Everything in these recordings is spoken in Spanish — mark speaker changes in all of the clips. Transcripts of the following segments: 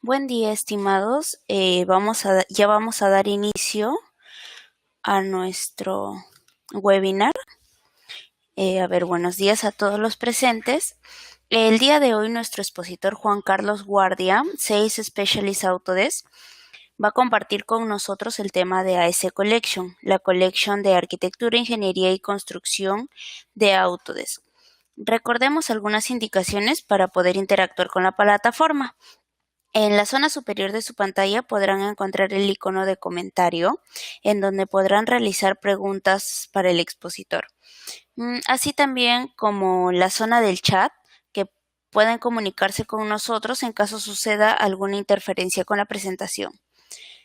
Speaker 1: Buen día, estimados. Ya vamos a dar inicio a nuestro webinar. Buenos días a todos los presentes. El día de hoy nuestro expositor Juan Carlos Guardia, Sales Specialist Autodesk, va a compartir con nosotros el tema de AS Collection, la colección de arquitectura, ingeniería y construcción de Autodesk. Recordemos algunas indicaciones para poder interactuar con la plataforma. En la zona superior de su pantalla podrán encontrar el icono de comentario, en donde podrán realizar preguntas para el expositor. Así también como la zona del chat, que pueden comunicarse con nosotros en caso suceda alguna interferencia con la presentación.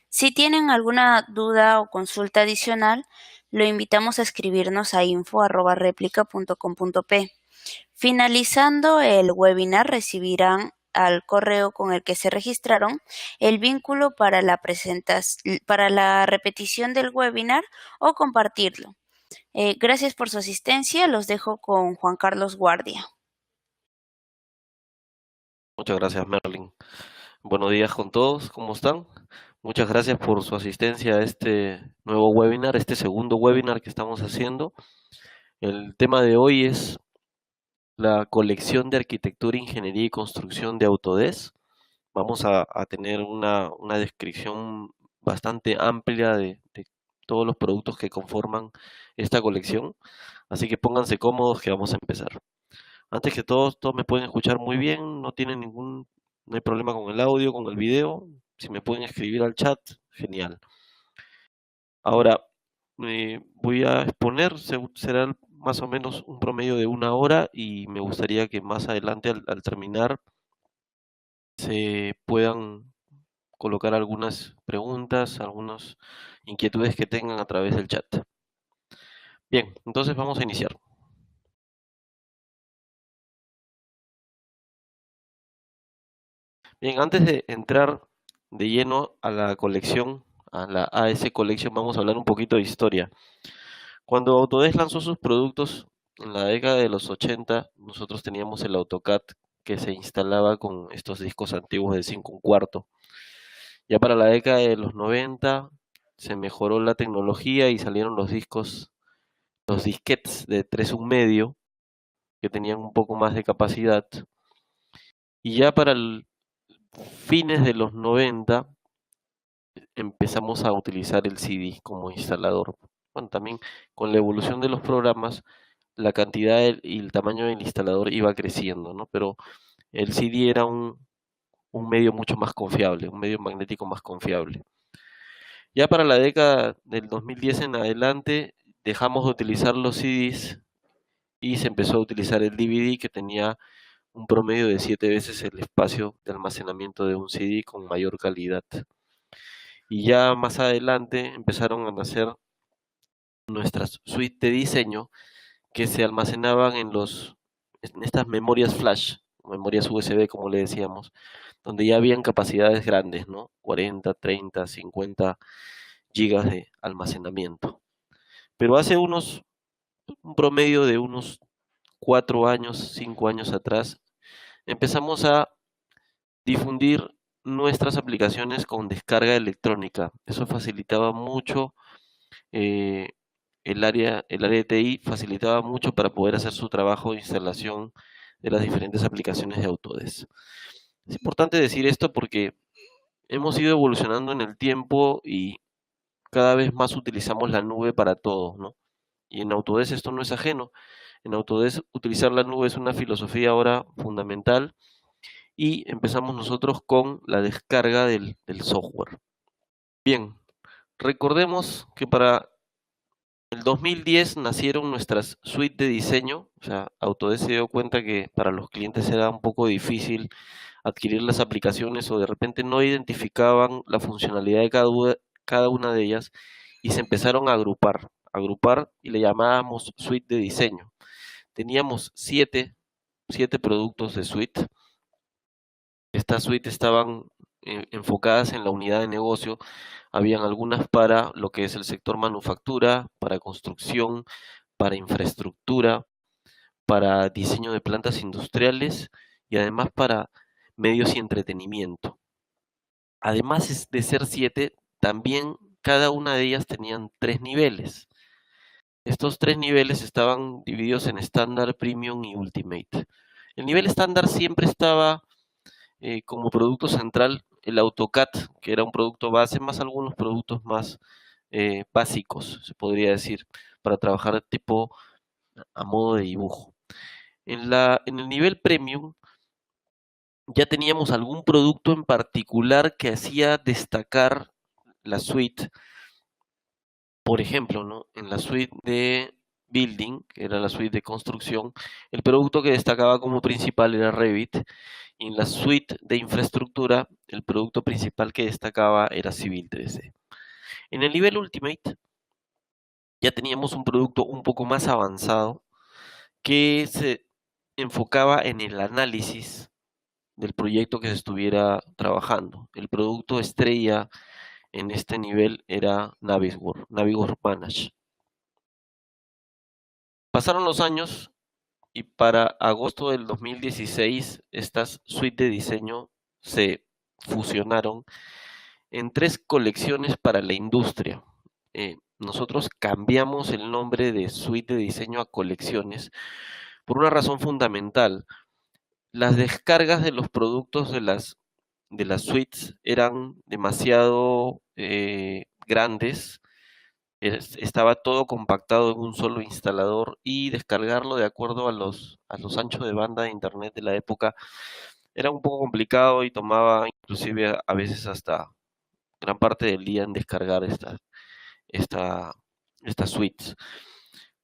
Speaker 1: Si tienen alguna duda o consulta adicional, lo invitamos a escribirnos a info@replica.com.p. Finalizando el webinar, recibirán al correo con el que se registraron el vínculo para la repetición del webinar o compartirlo. Gracias por su asistencia. Los dejo con Juan Carlos Guardia.
Speaker 2: Muchas gracias, Merlin. Buenos días con todos, ¿cómo están? Muchas gracias por su asistencia a este nuevo webinar, este segundo webinar que estamos haciendo. El tema de hoy es la colección de arquitectura, ingeniería y construcción de Autodesk. Vamos a tener una descripción bastante amplia de todos los productos que conforman esta colección. Así que pónganse cómodos que vamos a empezar. Antes que todos me pueden escuchar muy bien, no hay problema con el audio, con el video. Si me pueden escribir al chat, genial. Ahora, voy a exponer, será más o menos un promedio de 1 hora y me gustaría que más adelante al terminar se puedan colocar algunas preguntas, algunas inquietudes que tengan a través del chat. Bien, entonces vamos a iniciar. Bien, antes de entrar de lleno a la colección, a la AS Collection, vamos a hablar un poquito de historia. Cuando Autodesk lanzó sus productos en la década de los 80, nosotros teníamos el AutoCAD que se instalaba con estos discos antiguos de 5 1/4. Ya para la década de los 90 se mejoró la tecnología y salieron los disquetes de 3 1/2 que tenían un poco más de capacidad. Y ya para fines de los 90 empezamos a utilizar el CD como instalador. Bueno, también con la evolución de los programas, la cantidad y el tamaño del instalador iba creciendo, ¿no? Pero el CD era un medio mucho más confiable, un medio magnético más confiable. Ya para la década del 2010 en adelante, dejamos de utilizar los CDs y se empezó a utilizar el DVD, que tenía un promedio de 7 veces el espacio de almacenamiento de un CD con mayor calidad. Y ya más adelante empezaron a nacer nuestras suites de diseño que se almacenaban en estas memorias flash, memorias USB como le decíamos, donde ya habían capacidades grandes, ¿no? 40, 30, 50 gigas de almacenamiento. Pero hace un promedio de unos 4 años, 5 años atrás, empezamos a difundir nuestras aplicaciones con descarga electrónica. Eso facilitaba mucho eh, el área de TI facilitaba mucho para poder hacer su trabajo de instalación de las diferentes aplicaciones de Autodesk. Es importante decir esto porque hemos ido evolucionando en el tiempo y cada vez más utilizamos la nube para todo, ¿no? Y en Autodesk esto no es ajeno. En Autodesk utilizar la nube es una filosofía ahora fundamental y empezamos nosotros con la descarga del software. Bien, recordemos que para el 2010 nacieron nuestras suites de diseño, o sea, Autodesk se dio cuenta que para los clientes era un poco difícil adquirir las aplicaciones o de repente no identificaban la funcionalidad de cada una de ellas y se empezaron a agrupar y le llamábamos suite de diseño. Teníamos siete productos de suite. Estas suites estaban enfocadas en la unidad de negocio. Habían algunas para lo que es el sector manufactura, para construcción, para infraestructura, para diseño de plantas industriales y además para medios y entretenimiento. además de ser 7, también cada una de ellas tenían 3 niveles. Estos 3 niveles estaban divididos en estándar, premium y ultimate. El nivel estándar siempre estaba como producto central el AutoCAD, que era un producto base, más algunos productos más básicos, se podría decir, para trabajar tipo a modo de dibujo. En el nivel premium ya teníamos algún producto en particular que hacía destacar la suite. Por ejemplo, ¿no? En la suite de building, que era la suite de construcción, el producto que destacaba como principal era Revit, y en la suite de infraestructura, el producto principal que destacaba era Civil 3D. En el nivel Ultimate ya teníamos un producto un poco más avanzado que se enfocaba en el análisis del proyecto que se estuviera trabajando. El producto estrella en este nivel era Navisworks Manage. Pasaron los años y para agosto del 2016 estas suites de diseño se fusionaron en 3 colecciones para la industria. Nosotros cambiamos el nombre de suite de diseño a colecciones por una razón fundamental. Las descargas de los productos de las suites eran demasiado grandes, estaba todo compactado en un solo instalador y descargarlo de acuerdo a los anchos de banda de internet de la época era un poco complicado y tomaba inclusive a veces hasta gran parte del día en descargar esta, estas suites.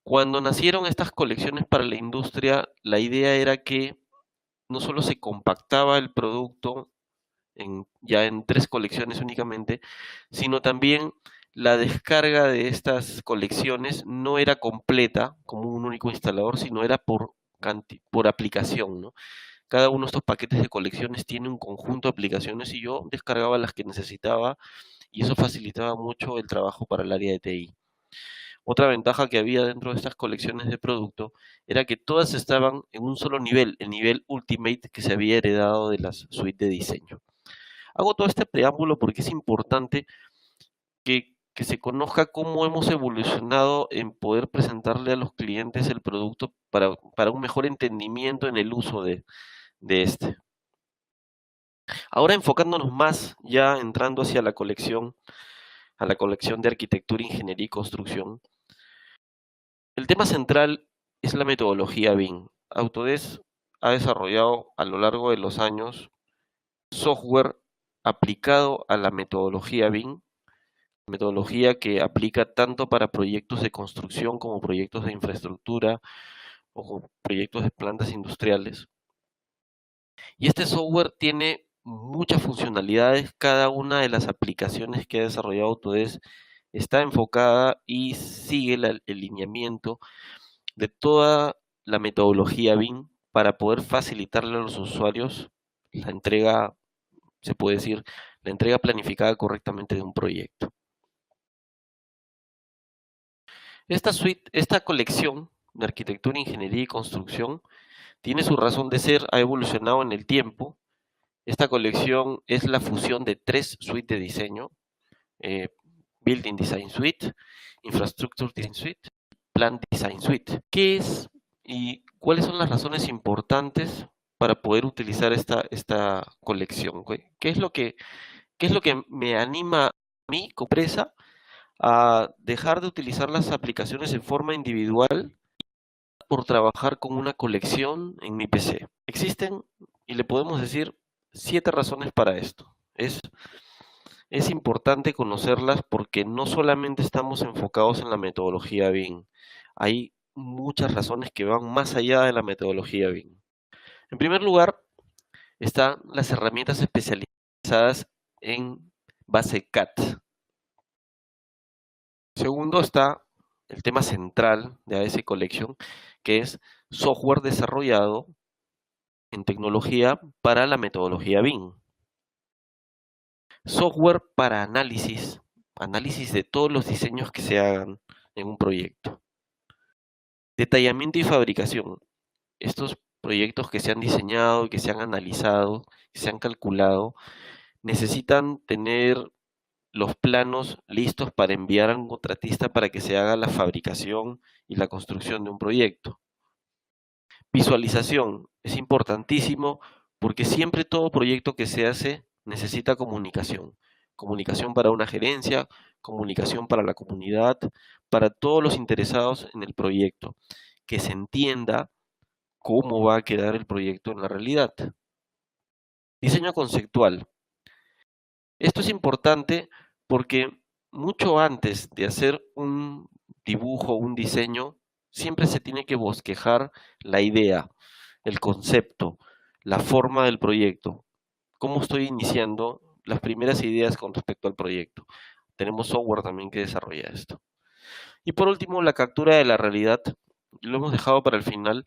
Speaker 2: Cuando nacieron estas colecciones para la industria, la idea era que no solo se compactaba el producto ya en 3 colecciones únicamente, sino también la descarga de estas colecciones no era completa como un único instalador, sino era por aplicación, ¿no? Cada uno de estos paquetes de colecciones tiene un conjunto de aplicaciones y yo descargaba las que necesitaba y eso facilitaba mucho el trabajo para el área de TI. Otra ventaja que había dentro de estas colecciones de producto era que todas estaban en un solo nivel, el nivel Ultimate que se había heredado de las suites de diseño. Hago todo este preámbulo porque es importante que se conozca cómo hemos evolucionado en poder presentarle a los clientes el producto para un mejor entendimiento en el uso de este. Ahora enfocándonos más, ya entrando hacia a la colección de arquitectura, ingeniería y construcción, el tema central es la metodología BIM. Autodesk ha desarrollado a lo largo de los años software aplicado a la metodología BIM, metodología que aplica tanto para proyectos de construcción como proyectos de infraestructura o proyectos de plantas industriales. Y este software tiene muchas funcionalidades, cada una de las aplicaciones que ha desarrollado Autodesk está enfocada y sigue el lineamiento de toda la metodología BIM para poder facilitarle a los usuarios la entrega, se puede decir, la entrega planificada correctamente de un proyecto. Esta colección de arquitectura, ingeniería y construcción tiene su razón de ser, ha evolucionado en el tiempo. Esta colección es la fusión de 3 suites de diseño, Building Design Suite, Infrastructure Design Suite, Plant Design Suite. ¿Qué es y cuáles son las razones importantes para poder utilizar esta colección? ¿Qué es lo que me anima a mí como empresa a dejar de utilizar las aplicaciones en forma individual por trabajar con una colección en mi PC? Existen, y le podemos decir, 7 razones para esto. Es importante conocerlas porque no solamente estamos enfocados en la metodología BIM, hay muchas razones que van más allá de la metodología BIM. En primer lugar, están las herramientas especializadas en base CAD. Segundo está el tema central de AS Collection, que es software desarrollado en tecnología para la metodología BIM. Software para análisis de todos los diseños que se hagan en un proyecto. Detallamiento y fabricación. Estos proyectos que se han diseñado, que se han analizado, que se han calculado, necesitan tener los planos listos para enviar a un contratista para que se haga la fabricación y la construcción de un proyecto. Visualización es importantísimo porque siempre todo proyecto que se hace necesita comunicación. Comunicación para una gerencia, comunicación para la comunidad, para todos los interesados en el proyecto. Que se entienda cómo va a quedar el proyecto en la realidad. Diseño conceptual. Esto es importante porque mucho antes de hacer un dibujo, un diseño, siempre se tiene que bosquejar la idea, el concepto, la forma del proyecto, cómo estoy iniciando las primeras ideas con respecto al proyecto. Tenemos software también que desarrolla esto. Y por último, la captura de la realidad. Lo hemos dejado para el final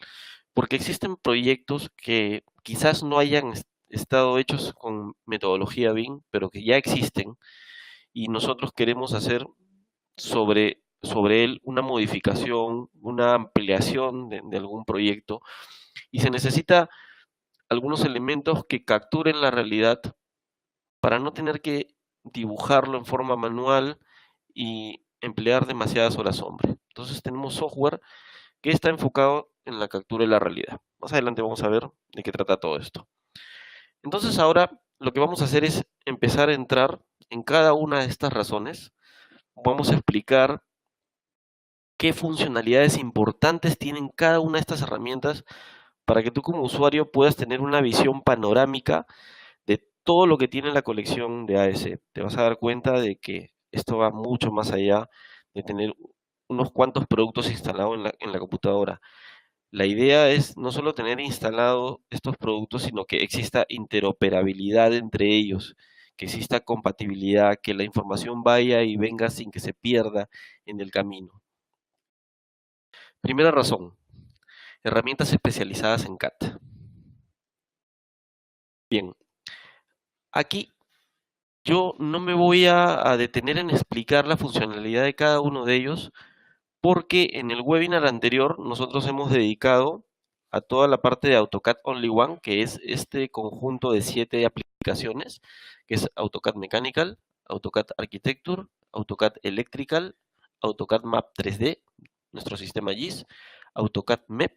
Speaker 2: porque existen proyectos que quizás no hayan estado hechos con metodología BIM, pero que ya existen y nosotros queremos hacer sobre él una modificación, una ampliación de algún proyecto y se necesita algunos elementos que capturen la realidad para no tener que dibujarlo en forma manual y emplear demasiadas horas hombre. Entonces tenemos software que está enfocado en la captura de la realidad. Más adelante vamos a ver de qué trata todo esto. Entonces ahora lo que vamos a hacer es empezar a entrar en cada una de estas razones. Vamos a explicar qué funcionalidades importantes tienen cada una de estas herramientas para que tú como usuario puedas tener una visión panorámica de todo lo que tiene la colección de AS. Te vas a dar cuenta de que esto va mucho más allá de tener unos cuantos productos instalados en la computadora. La idea es no solo tener instalado estos productos, sino que exista interoperabilidad entre ellos, que exista compatibilidad, que la información vaya y venga sin que se pierda en el camino. Primera razón, herramientas especializadas en CAT. Bien, aquí yo no me voy a detener en explicar la funcionalidad de cada uno de ellos, porque en el webinar anterior nosotros hemos dedicado a toda la parte de AutoCAD Only One, que es este conjunto de 7 aplicaciones, que es AutoCAD Mechanical, AutoCAD Architecture, AutoCAD Electrical, AutoCAD Map 3D, nuestro sistema GIS, AutoCAD MEP,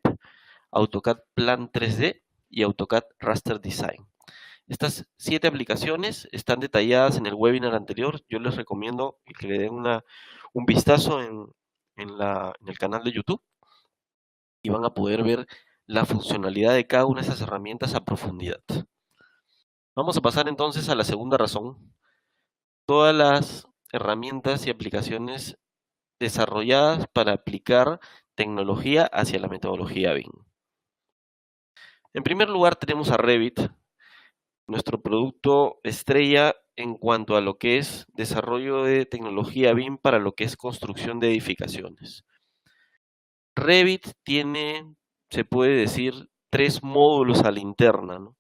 Speaker 2: AutoCAD Plan 3D y AutoCAD Raster Design. Estas 7 aplicaciones están detalladas en el webinar anterior. Yo les recomiendo que le den un vistazo en el canal de YouTube y van a poder ver la funcionalidad de cada una de esas herramientas a profundidad. Vamos a pasar entonces a la segunda razón. Todas las herramientas y aplicaciones desarrolladas para aplicar tecnología hacia la metodología BIM. En primer lugar tenemos a Revit, nuestro producto estrella en cuanto a lo que es desarrollo de tecnología BIM para lo que es construcción de edificaciones. Revit tiene, se puede decir, 3 módulos a la interna, ¿no?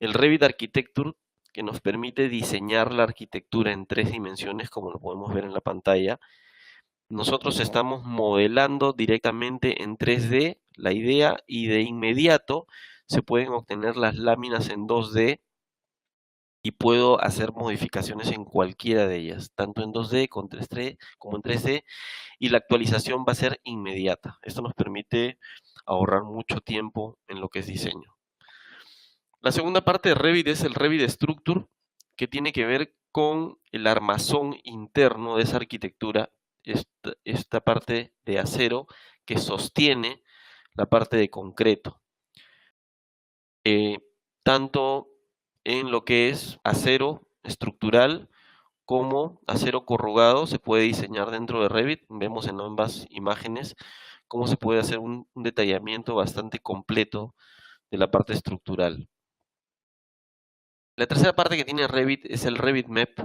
Speaker 2: El Revit Architecture, que nos permite diseñar la arquitectura en 3 dimensiones, como lo podemos ver en la pantalla. Nosotros estamos modelando directamente en 3D la idea y de inmediato se pueden obtener las láminas en 2D y puedo hacer modificaciones en cualquiera de ellas, tanto en 2D como en 3D, y la actualización va a ser inmediata. Esto nos permite ahorrar mucho tiempo en lo que es diseño. La segunda parte de Revit es el Revit Structure, que tiene que ver con el armazón interno de esa arquitectura, esta parte de acero que sostiene la parte de concreto. Tanto en lo que es acero estructural como acero corrugado se puede diseñar dentro de Revit. Vemos en ambas imágenes cómo se puede hacer un detallamiento bastante completo de la parte estructural. La tercera parte que tiene Revit es el Revit MEP,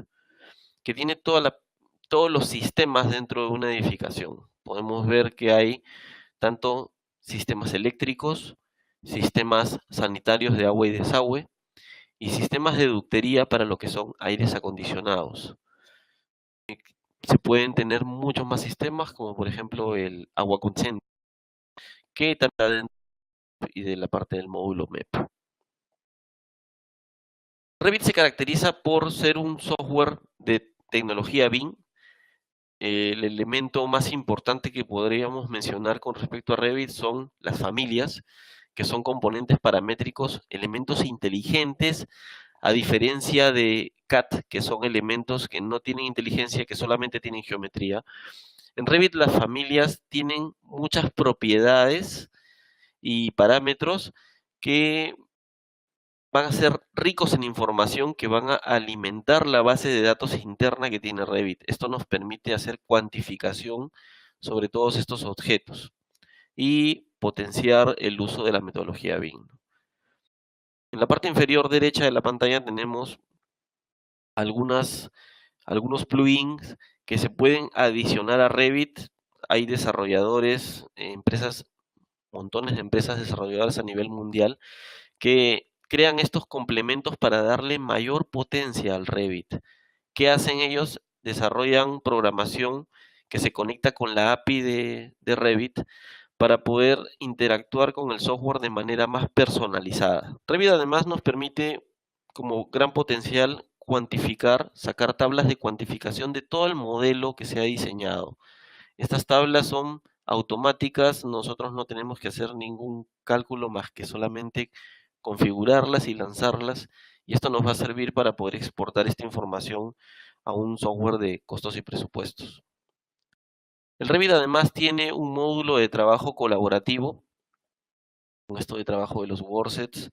Speaker 2: que tiene todos los sistemas dentro de una edificación. Podemos ver que hay tanto sistemas eléctricos, sistemas sanitarios de agua y desagüe, y sistemas de ductería para lo que son aires acondicionados. Se pueden tener muchos más sistemas, como por ejemplo el agua consciente, que también y de la parte del módulo MEP. Revit se caracteriza por ser un software de tecnología BIM. El elemento más importante que podríamos mencionar con respecto a Revit son las familias, que son componentes paramétricos, elementos inteligentes, a diferencia de CAD, que son elementos que no tienen inteligencia, que solamente tienen geometría. En Revit las familias tienen muchas propiedades y parámetros que van a ser ricos en información que van a alimentar la base de datos interna que tiene Revit. Esto nos permite hacer cuantificación sobre todos estos objetos y potenciar el uso de la metodología BIM. En la parte inferior derecha de la pantalla tenemos algunos plugins que se pueden adicionar a Revit. Hay desarrolladores, empresas, montones de empresas desarrolladoras a nivel mundial que crean estos complementos para darle mayor potencia al Revit. ¿Qué hacen ellos? Desarrollan programación que se conecta con la API de Revit para poder interactuar con el software de manera más personalizada. Revit además nos permite, como gran potencial, cuantificar, sacar tablas de cuantificación de todo el modelo que se ha diseñado. Estas tablas son automáticas, nosotros no tenemos que hacer ningún cálculo más que solamente configurarlas y lanzarlas, y esto nos va a servir para poder exportar esta información a un software de costos y presupuestos. El Revit además tiene un módulo de trabajo colaborativo, con esto de trabajo de los worksets,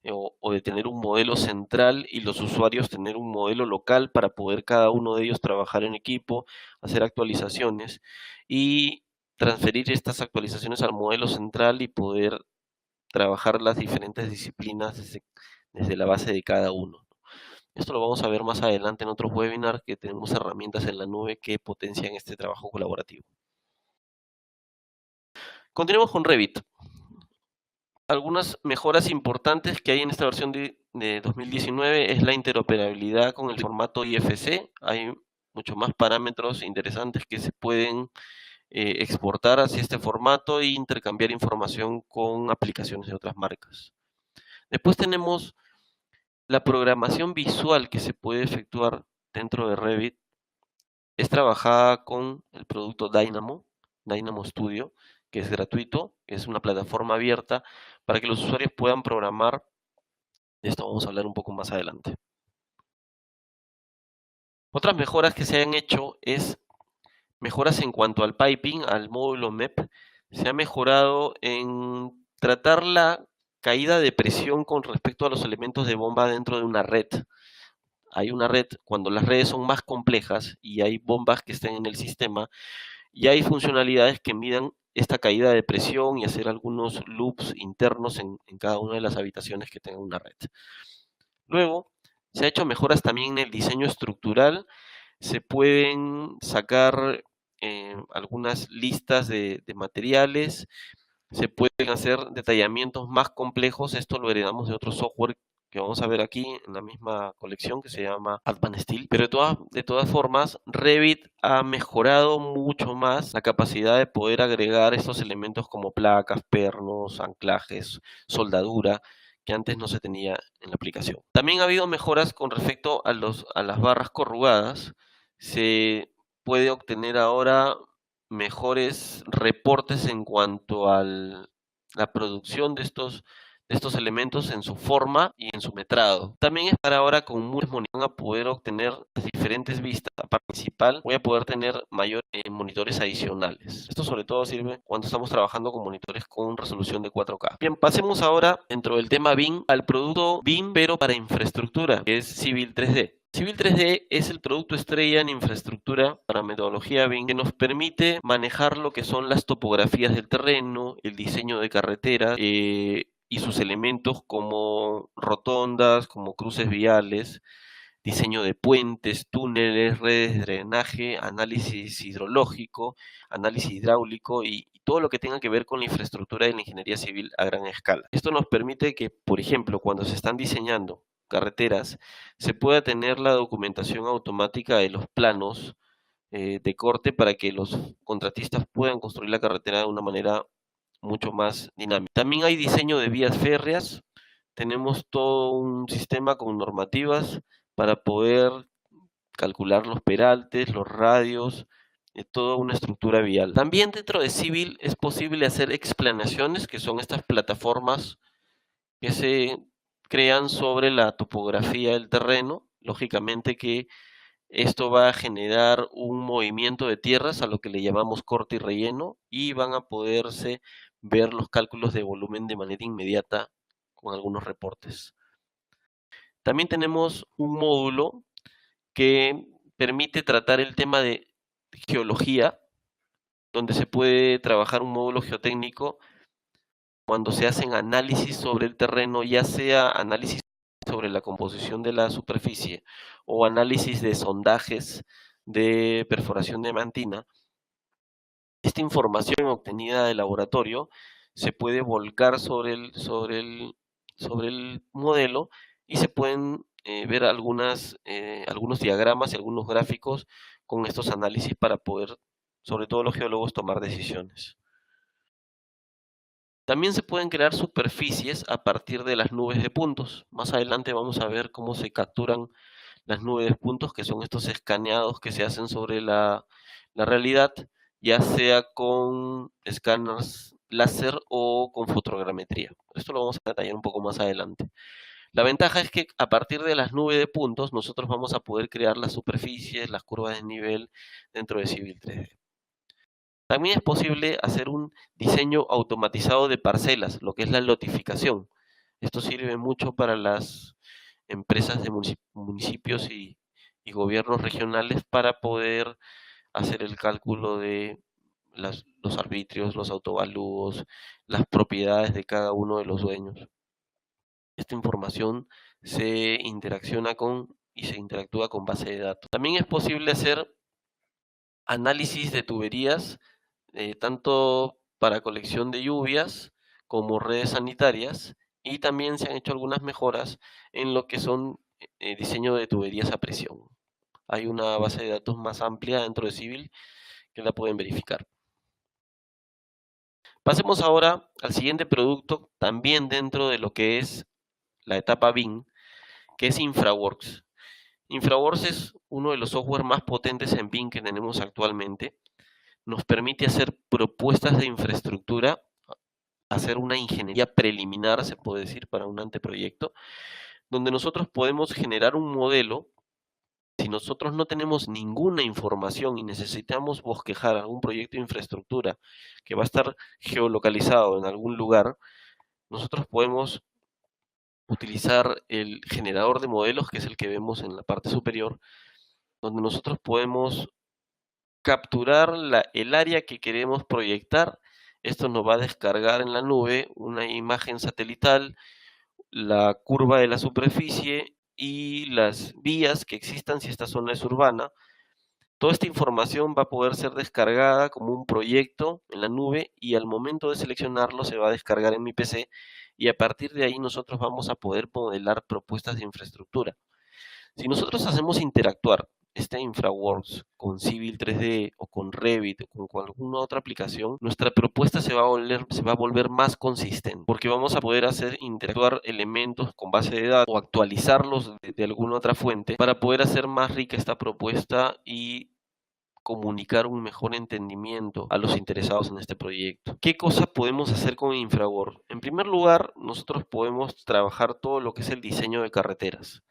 Speaker 2: o de tener un modelo central y los usuarios tener un modelo local para poder cada uno de ellos trabajar en equipo, hacer actualizaciones y transferir estas actualizaciones al modelo central y poder trabajar las diferentes disciplinas desde la base de cada uno. Esto lo vamos a ver más adelante en otros webinars, que tenemos herramientas en la nube que potencian este trabajo colaborativo. Continuemos con Revit. Algunas mejoras importantes que hay en esta versión de 2019 es la interoperabilidad con el formato IFC. Hay muchos más parámetros interesantes que se pueden exportar hacia este formato e intercambiar información con aplicaciones de otras marcas. Después tenemos la programación visual que se puede efectuar dentro de Revit. Es trabajada con el producto Dynamo Studio, que es gratuito, es una plataforma abierta para que los usuarios puedan programar. De esto vamos a hablar un poco más adelante. Otras mejoras que se han hecho es mejoras en cuanto al piping, al módulo MEP. Se ha mejorado en tratar la caída de presión con respecto a los elementos de bomba dentro de una red. Hay una red, cuando las redes son más complejas y hay bombas que estén en el sistema, y hay funcionalidades que midan esta caída de presión y hacer algunos loops internos en cada una de las habitaciones que tenga una red. Luego, se ha hecho mejoras también en el diseño estructural. Se pueden sacar algunas listas de materiales, se pueden hacer detallamientos más complejos. Esto lo heredamos de otro software que vamos a ver aquí en la misma colección, que se llama Advanced Steel. Pero de todas formas, Revit ha mejorado mucho más la capacidad de poder agregar estos elementos como placas, pernos, anclajes, soldadura, que antes no se tenía en la aplicación. También ha habido mejoras con respecto a las barras corrugadas. Se puede obtener ahora mejores reportes en cuanto a la producción de estos elementos en su forma y en su metrado. También es para ahora con muchos monitores a poder obtener las diferentes vistas. La principal, voy a poder tener mayores monitores adicionales. Esto sobre todo sirve cuando estamos trabajando con monitores con resolución de 4K. Bien, pasemos ahora dentro del tema BIM al producto BIM pero para infraestructura, que es Civil 3D. Civil 3D es el producto estrella en infraestructura para metodología BIM que nos permite manejar lo que son las topografías del terreno, el diseño de carreteras y sus elementos como rotondas, como cruces viales, diseño de puentes, túneles, redes de drenaje, análisis hidrológico, análisis hidráulico y todo lo que tenga que ver con la infraestructura de la ingeniería civil a gran escala. Esto nos permite que, por ejemplo, cuando se están diseñando carreteras, se pueda tener la documentación automática de los planos de corte para que los contratistas puedan construir la carretera de una manera mucho más dinámica. También hay diseño de vías férreas, tenemos todo un sistema con normativas para poder calcular los peraltes, los radios, toda una estructura vial. También dentro de Civil es posible hacer explanaciones, que son estas plataformas que se crean sobre la topografía del terreno. Lógicamente que esto va a generar un movimiento de tierras a lo que le llamamos corte y relleno y van a poderse ver los cálculos de volumen de manera inmediata con algunos reportes. También tenemos un módulo que permite tratar el tema de geología, donde se puede trabajar un módulo geotécnico cuando se hacen análisis sobre el terreno, ya sea análisis sobre la composición de la superficie o análisis de sondajes de perforación diamantina. Esta información obtenida del laboratorio se puede volcar sobre el modelo y se pueden ver algunos diagramas y algunos gráficos con estos análisis para poder, sobre todo los geólogos, tomar decisiones. También se pueden crear superficies a partir de las nubes de puntos. Más adelante vamos a ver cómo se capturan las nubes de puntos, que son estos escaneados que se hacen sobre la realidad, ya sea con escáneres láser o con fotogrametría. Esto lo vamos a detallar un poco más adelante. La ventaja es que a partir de las nubes de puntos nosotros vamos a poder crear las superficies, las curvas de nivel dentro de Civil 3D. También es posible hacer un diseño automatizado de parcelas, lo que es la lotificación. Esto sirve mucho para las empresas de municipios y gobiernos regionales para poder hacer el cálculo de los arbitrios, los autovalúos, las propiedades de cada uno de los dueños. Esta información se interacciona y se interactúa con base de datos. También es posible hacer análisis de tuberías, tanto para colección de lluvias como redes sanitarias, y también se han hecho algunas mejoras en lo que son diseño de tuberías a presión. Hay una base de datos más amplia dentro de Civil que la pueden verificar. Pasemos ahora al siguiente producto, también dentro de lo que es la etapa BIM, que es InfraWorks. InfraWorks es uno de los software más potentes en BIM que tenemos actualmente. Nos permite hacer propuestas de infraestructura, hacer una ingeniería preliminar, se puede decir, para un anteproyecto, donde nosotros podemos generar un modelo. Si nosotros no tenemos ninguna información y necesitamos bosquejar algún proyecto de infraestructura que va a estar geolocalizado en algún lugar, nosotros podemos utilizar el generador de modelos, que es el que vemos en la parte superior, donde nosotros podemos capturar el área que queremos proyectar. Esto nos va a descargar en la nube una imagen satelital, la curva de la superficie y las vías que existan si esta zona es urbana. Toda esta información va a poder ser descargada como un proyecto en la nube y al momento de seleccionarlo se va a descargar en mi PC y a partir de ahí nosotros vamos a poder modelar propuestas de infraestructura. Si nosotros hacemos interactuar este InfraWorks con Civil 3D o con Revit o con alguna otra aplicación, nuestra propuesta se va a volver más consistente, porque vamos a poder hacer interactuar elementos con base de datos o actualizarlos de alguna otra fuente para poder hacer más rica esta propuesta y comunicar un mejor entendimiento a los interesados en este proyecto. ¿Qué cosas podemos hacer con InfraWorks? En primer lugar, nosotros podemos trabajar todo lo que es el diseño de carreteras.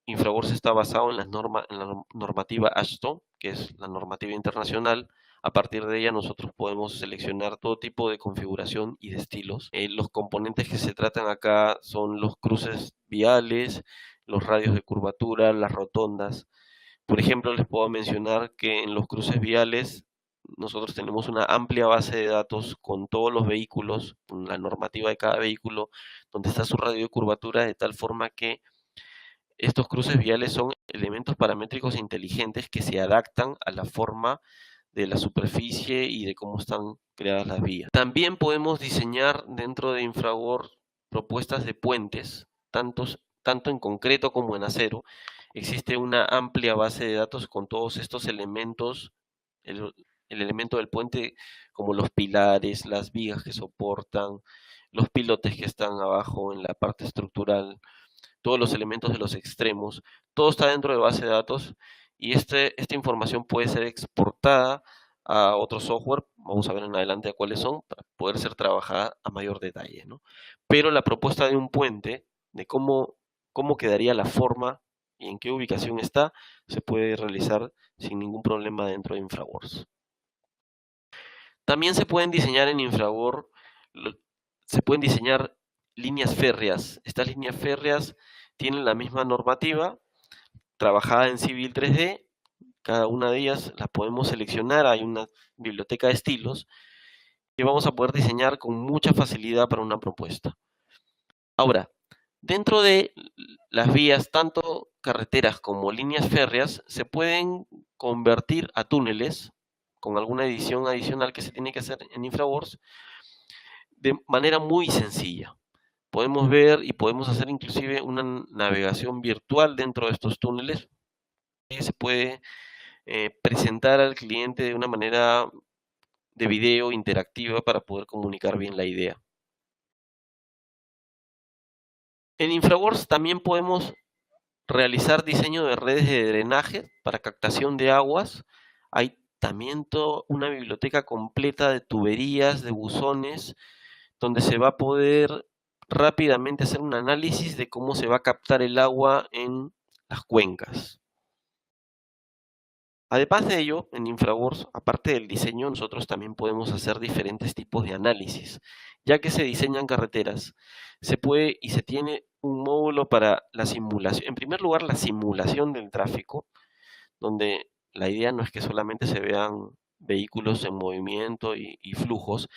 Speaker 2: InfraWorks está basado en la normativa AASHTO, que es la normativa internacional. A partir de ella nosotros podemos seleccionar todo tipo de configuración y de estilos. Los componentes que se tratan acá son los cruces viales, los radios de curvatura, las rotondas. Por ejemplo, les puedo mencionar que en los cruces viales nosotros tenemos una amplia base de datos con todos los vehículos, con la normativa de cada vehículo, donde está su radio de curvatura, de tal forma que estos cruces viales son elementos paramétricos inteligentes que se adaptan a la forma de la superficie y de cómo están creadas las vías. También podemos diseñar dentro de InfraWorks propuestas de puentes, tanto en concreto como en acero. Existe una amplia base de datos con todos estos elementos, el elemento del puente como los pilares, las vigas que soportan, los pilotes que están abajo en la parte estructural, todos los elementos de los extremos, todo está dentro de base de datos y esta información puede ser exportada a otro software, vamos a ver en adelante a cuáles son, para poder ser trabajada a mayor detalle, ¿no? Pero la propuesta de un puente, de cómo quedaría la forma y en qué ubicación está, se puede realizar sin ningún problema dentro de InfraWorks. También se pueden diseñar en InfraWorks, se pueden diseñar líneas férreas. Estas líneas férreas tienen la misma normativa, trabajada en Civil 3D. Cada una de ellas las podemos seleccionar. Hay una biblioteca de estilos que vamos a poder diseñar con mucha facilidad para una propuesta. Ahora, dentro de las vías, tanto carreteras como líneas férreas, se pueden convertir a túneles con alguna edición adicional que se tiene que hacer en InfraWorks de manera muy sencilla. Podemos ver y podemos hacer inclusive una navegación virtual dentro de estos túneles que se puede presentar al cliente de una manera de video interactiva para poder comunicar bien la idea. En InfraWorks también podemos realizar diseño de redes de drenaje para captación de aguas. Hay también toda una biblioteca completa de tuberías, de buzones, donde se va a poder rápidamente hacer un análisis de cómo se va a captar el agua en las cuencas. Además de ello, en InfraWorks, aparte del diseño, nosotros también podemos hacer diferentes tipos de análisis. Ya que se diseñan carreteras, se puede y se tiene un módulo para la simulación. En primer lugar, la simulación del tráfico, donde la idea no es que solamente se vean vehículos en movimiento y flujos,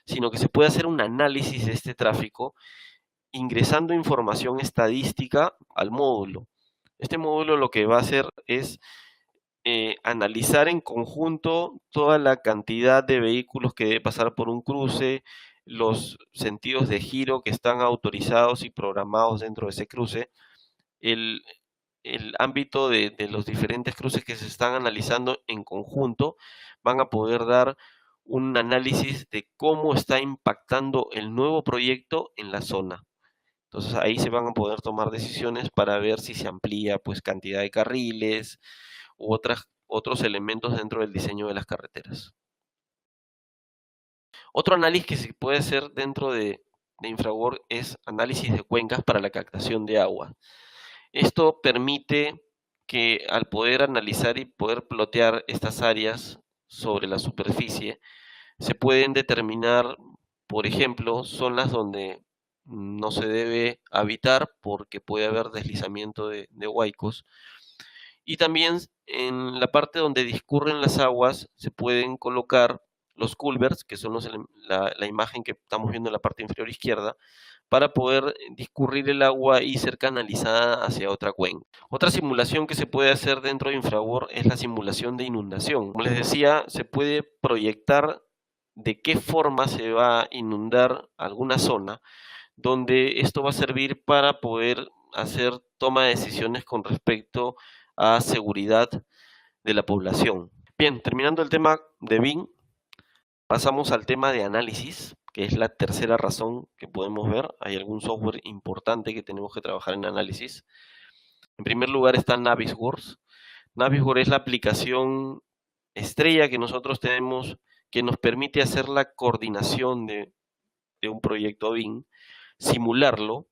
Speaker 2: sino que se puede hacer un análisis de este tráfico ingresando información estadística al módulo. Este módulo lo que va a hacer es analizar en conjunto toda la cantidad de vehículos que debe pasar por un cruce, los sentidos de giro que están autorizados y programados dentro de ese cruce, el ámbito de los diferentes cruces que se están analizando en conjunto, van a poder dar un análisis de cómo está impactando el nuevo proyecto en la zona. Entonces ahí se van a poder tomar decisiones para ver si se amplía pues cantidad de carriles u otros elementos dentro del diseño de las carreteras. Otro análisis que se puede hacer dentro de InfraWorks es análisis de cuencas para la captación de agua. Esto permite que al poder analizar y poder plotear estas áreas sobre la superficie, se pueden determinar, por ejemplo, zonas donde no se debe habitar porque puede haber deslizamiento de huaicos. Y también en la parte donde discurren las aguas se pueden colocar los culverts, que son la imagen que estamos viendo en la parte inferior izquierda, para poder discurrir el agua y ser canalizada hacia otra cuenca. Otra simulación que se puede hacer dentro de InfraWorks es la simulación de inundación. Como les decía, se puede proyectar de qué forma se va a inundar alguna zona, donde esto va a servir para poder hacer toma de decisiones con respecto a seguridad de la población. Bien, terminando el tema de BIM, pasamos al tema de análisis, que es la tercera razón que podemos ver. Hay algún software importante que tenemos que trabajar en análisis. En primer lugar está Navisworks. Navisworks es la aplicación estrella que nosotros tenemos que nos permite hacer la coordinación de un proyecto BIM, simularlo,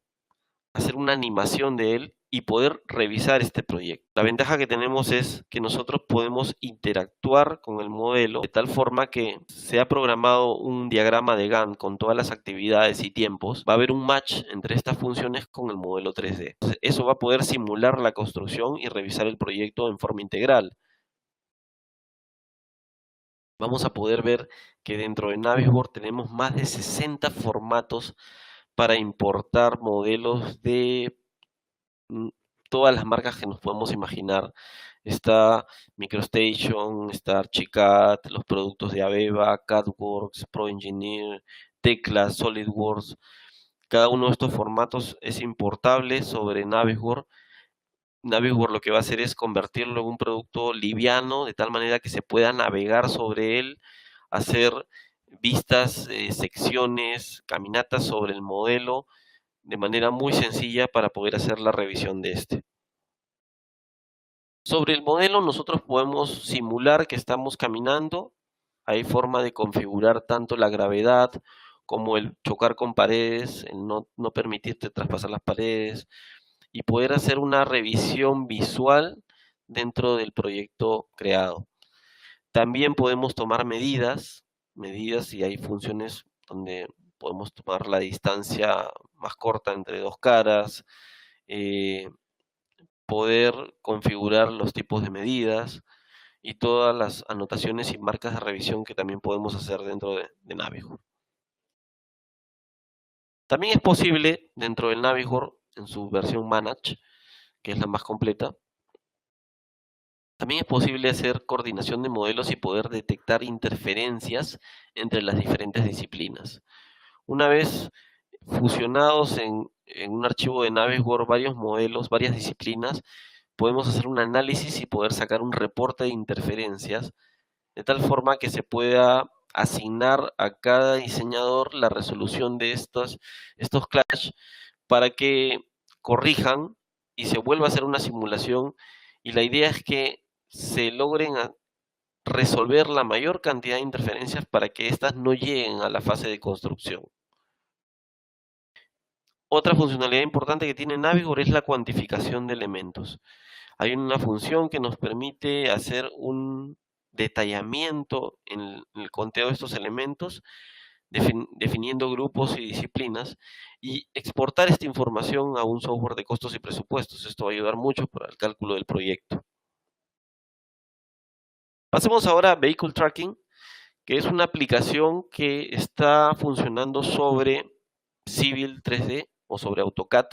Speaker 2: hacer una animación de él y poder revisar este proyecto. La ventaja que tenemos es que nosotros podemos interactuar con el modelo de tal forma que se ha programado un diagrama de Gantt con todas las actividades y tiempos. Va a haber un match entre estas funciones con el modelo 3D. Entonces, eso va a poder simular la construcción y revisar el proyecto en forma integral. Vamos a poder ver que dentro de Navisworks tenemos más de 60 formatos para importar modelos de todas las marcas que nos podemos imaginar. Está MicroStation, está Archicad, los productos de Aveva, CADWorks, ProEngineer, Tecla, SolidWorks. Cada uno de estos formatos es importable sobre Navisworks. Navisworks lo que va a hacer es convertirlo en un producto liviano, de tal manera que se pueda navegar sobre él, hacer vistas, secciones, caminatas sobre el modelo de manera muy sencilla para poder hacer la revisión de este. Sobre el modelo nosotros podemos simular que estamos caminando. Hay forma de configurar tanto la gravedad como el chocar con paredes, el no permitirte traspasar las paredes y poder hacer una revisión visual dentro del proyecto creado. También podemos tomar medidas y hay funciones donde podemos tomar la distancia más corta entre dos caras, poder configurar los tipos de medidas y todas las anotaciones y marcas de revisión que también podemos hacer dentro de Navigon. También es posible dentro del Navigon, en su versión Manage, que es la más completa, también es posible hacer coordinación de modelos y poder detectar interferencias entre las diferentes disciplinas. Una vez fusionados en un archivo de Navigon varios modelos, varias disciplinas, podemos hacer un análisis y poder sacar un reporte de interferencias, de tal forma que se pueda asignar a cada diseñador la resolución de estos clash para que corrijan y se vuelva a hacer una simulación, y la idea es que se logren resolver la mayor cantidad de interferencias para que éstas no lleguen a la fase de construcción. Otra funcionalidad importante que tiene Navigon es la cuantificación de elementos. Hay una función que nos permite hacer un detallamiento en el conteo de estos elementos, definiendo grupos y disciplinas, y exportar esta información a un software de costos y presupuestos. Esto va a ayudar mucho para el cálculo del proyecto. Pasemos ahora a Vehicle Tracking, que es una aplicación que está funcionando sobre Civil 3D o sobre AutoCAD.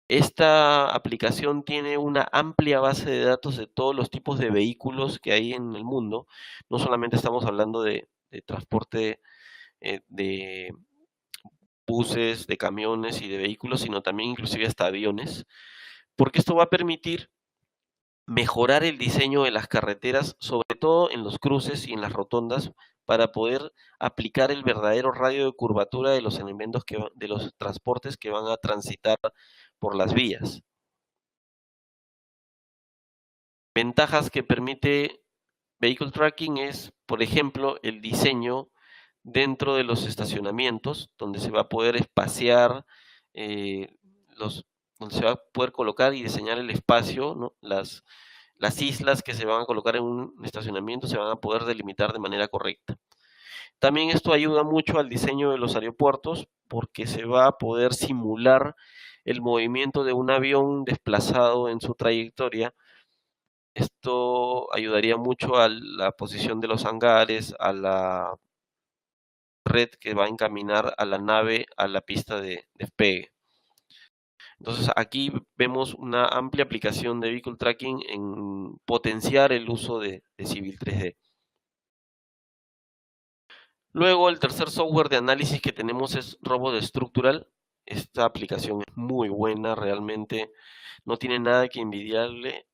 Speaker 2: Esta aplicación tiene una amplia base de datos de todos los tipos de vehículos que hay en el mundo. No solamente estamos hablando de transporte de buses, de camiones y de vehículos, sino también inclusive hasta aviones, porque esto va a permitir mejorar el diseño de las carreteras, sobre todo en los cruces y en las rotondas, para poder aplicar el verdadero radio de curvatura de los elementos de los transportes que van a transitar por las vías. Ventajas que permite Vehicle Tracking es, por ejemplo, el diseño dentro de los estacionamientos, donde se va a poder espaciar, donde se va a poder colocar y diseñar el espacio, ¿no? Las islas que se van a colocar en un estacionamiento se van a poder delimitar de manera correcta. También esto ayuda mucho al diseño de los aeropuertos, porque se va a poder simular el movimiento de un avión desplazado en su trayectoria. Esto ayudaría mucho a la posición de los hangares, a la red que va a encaminar a la nave a la pista de despegue. Entonces aquí vemos una amplia aplicación de Vehicle Tracking en potenciar el uso de Civil 3D. Luego el tercer software de análisis que tenemos es Robot Structural. Esta aplicación es muy buena, realmente no tiene nada que envidiarle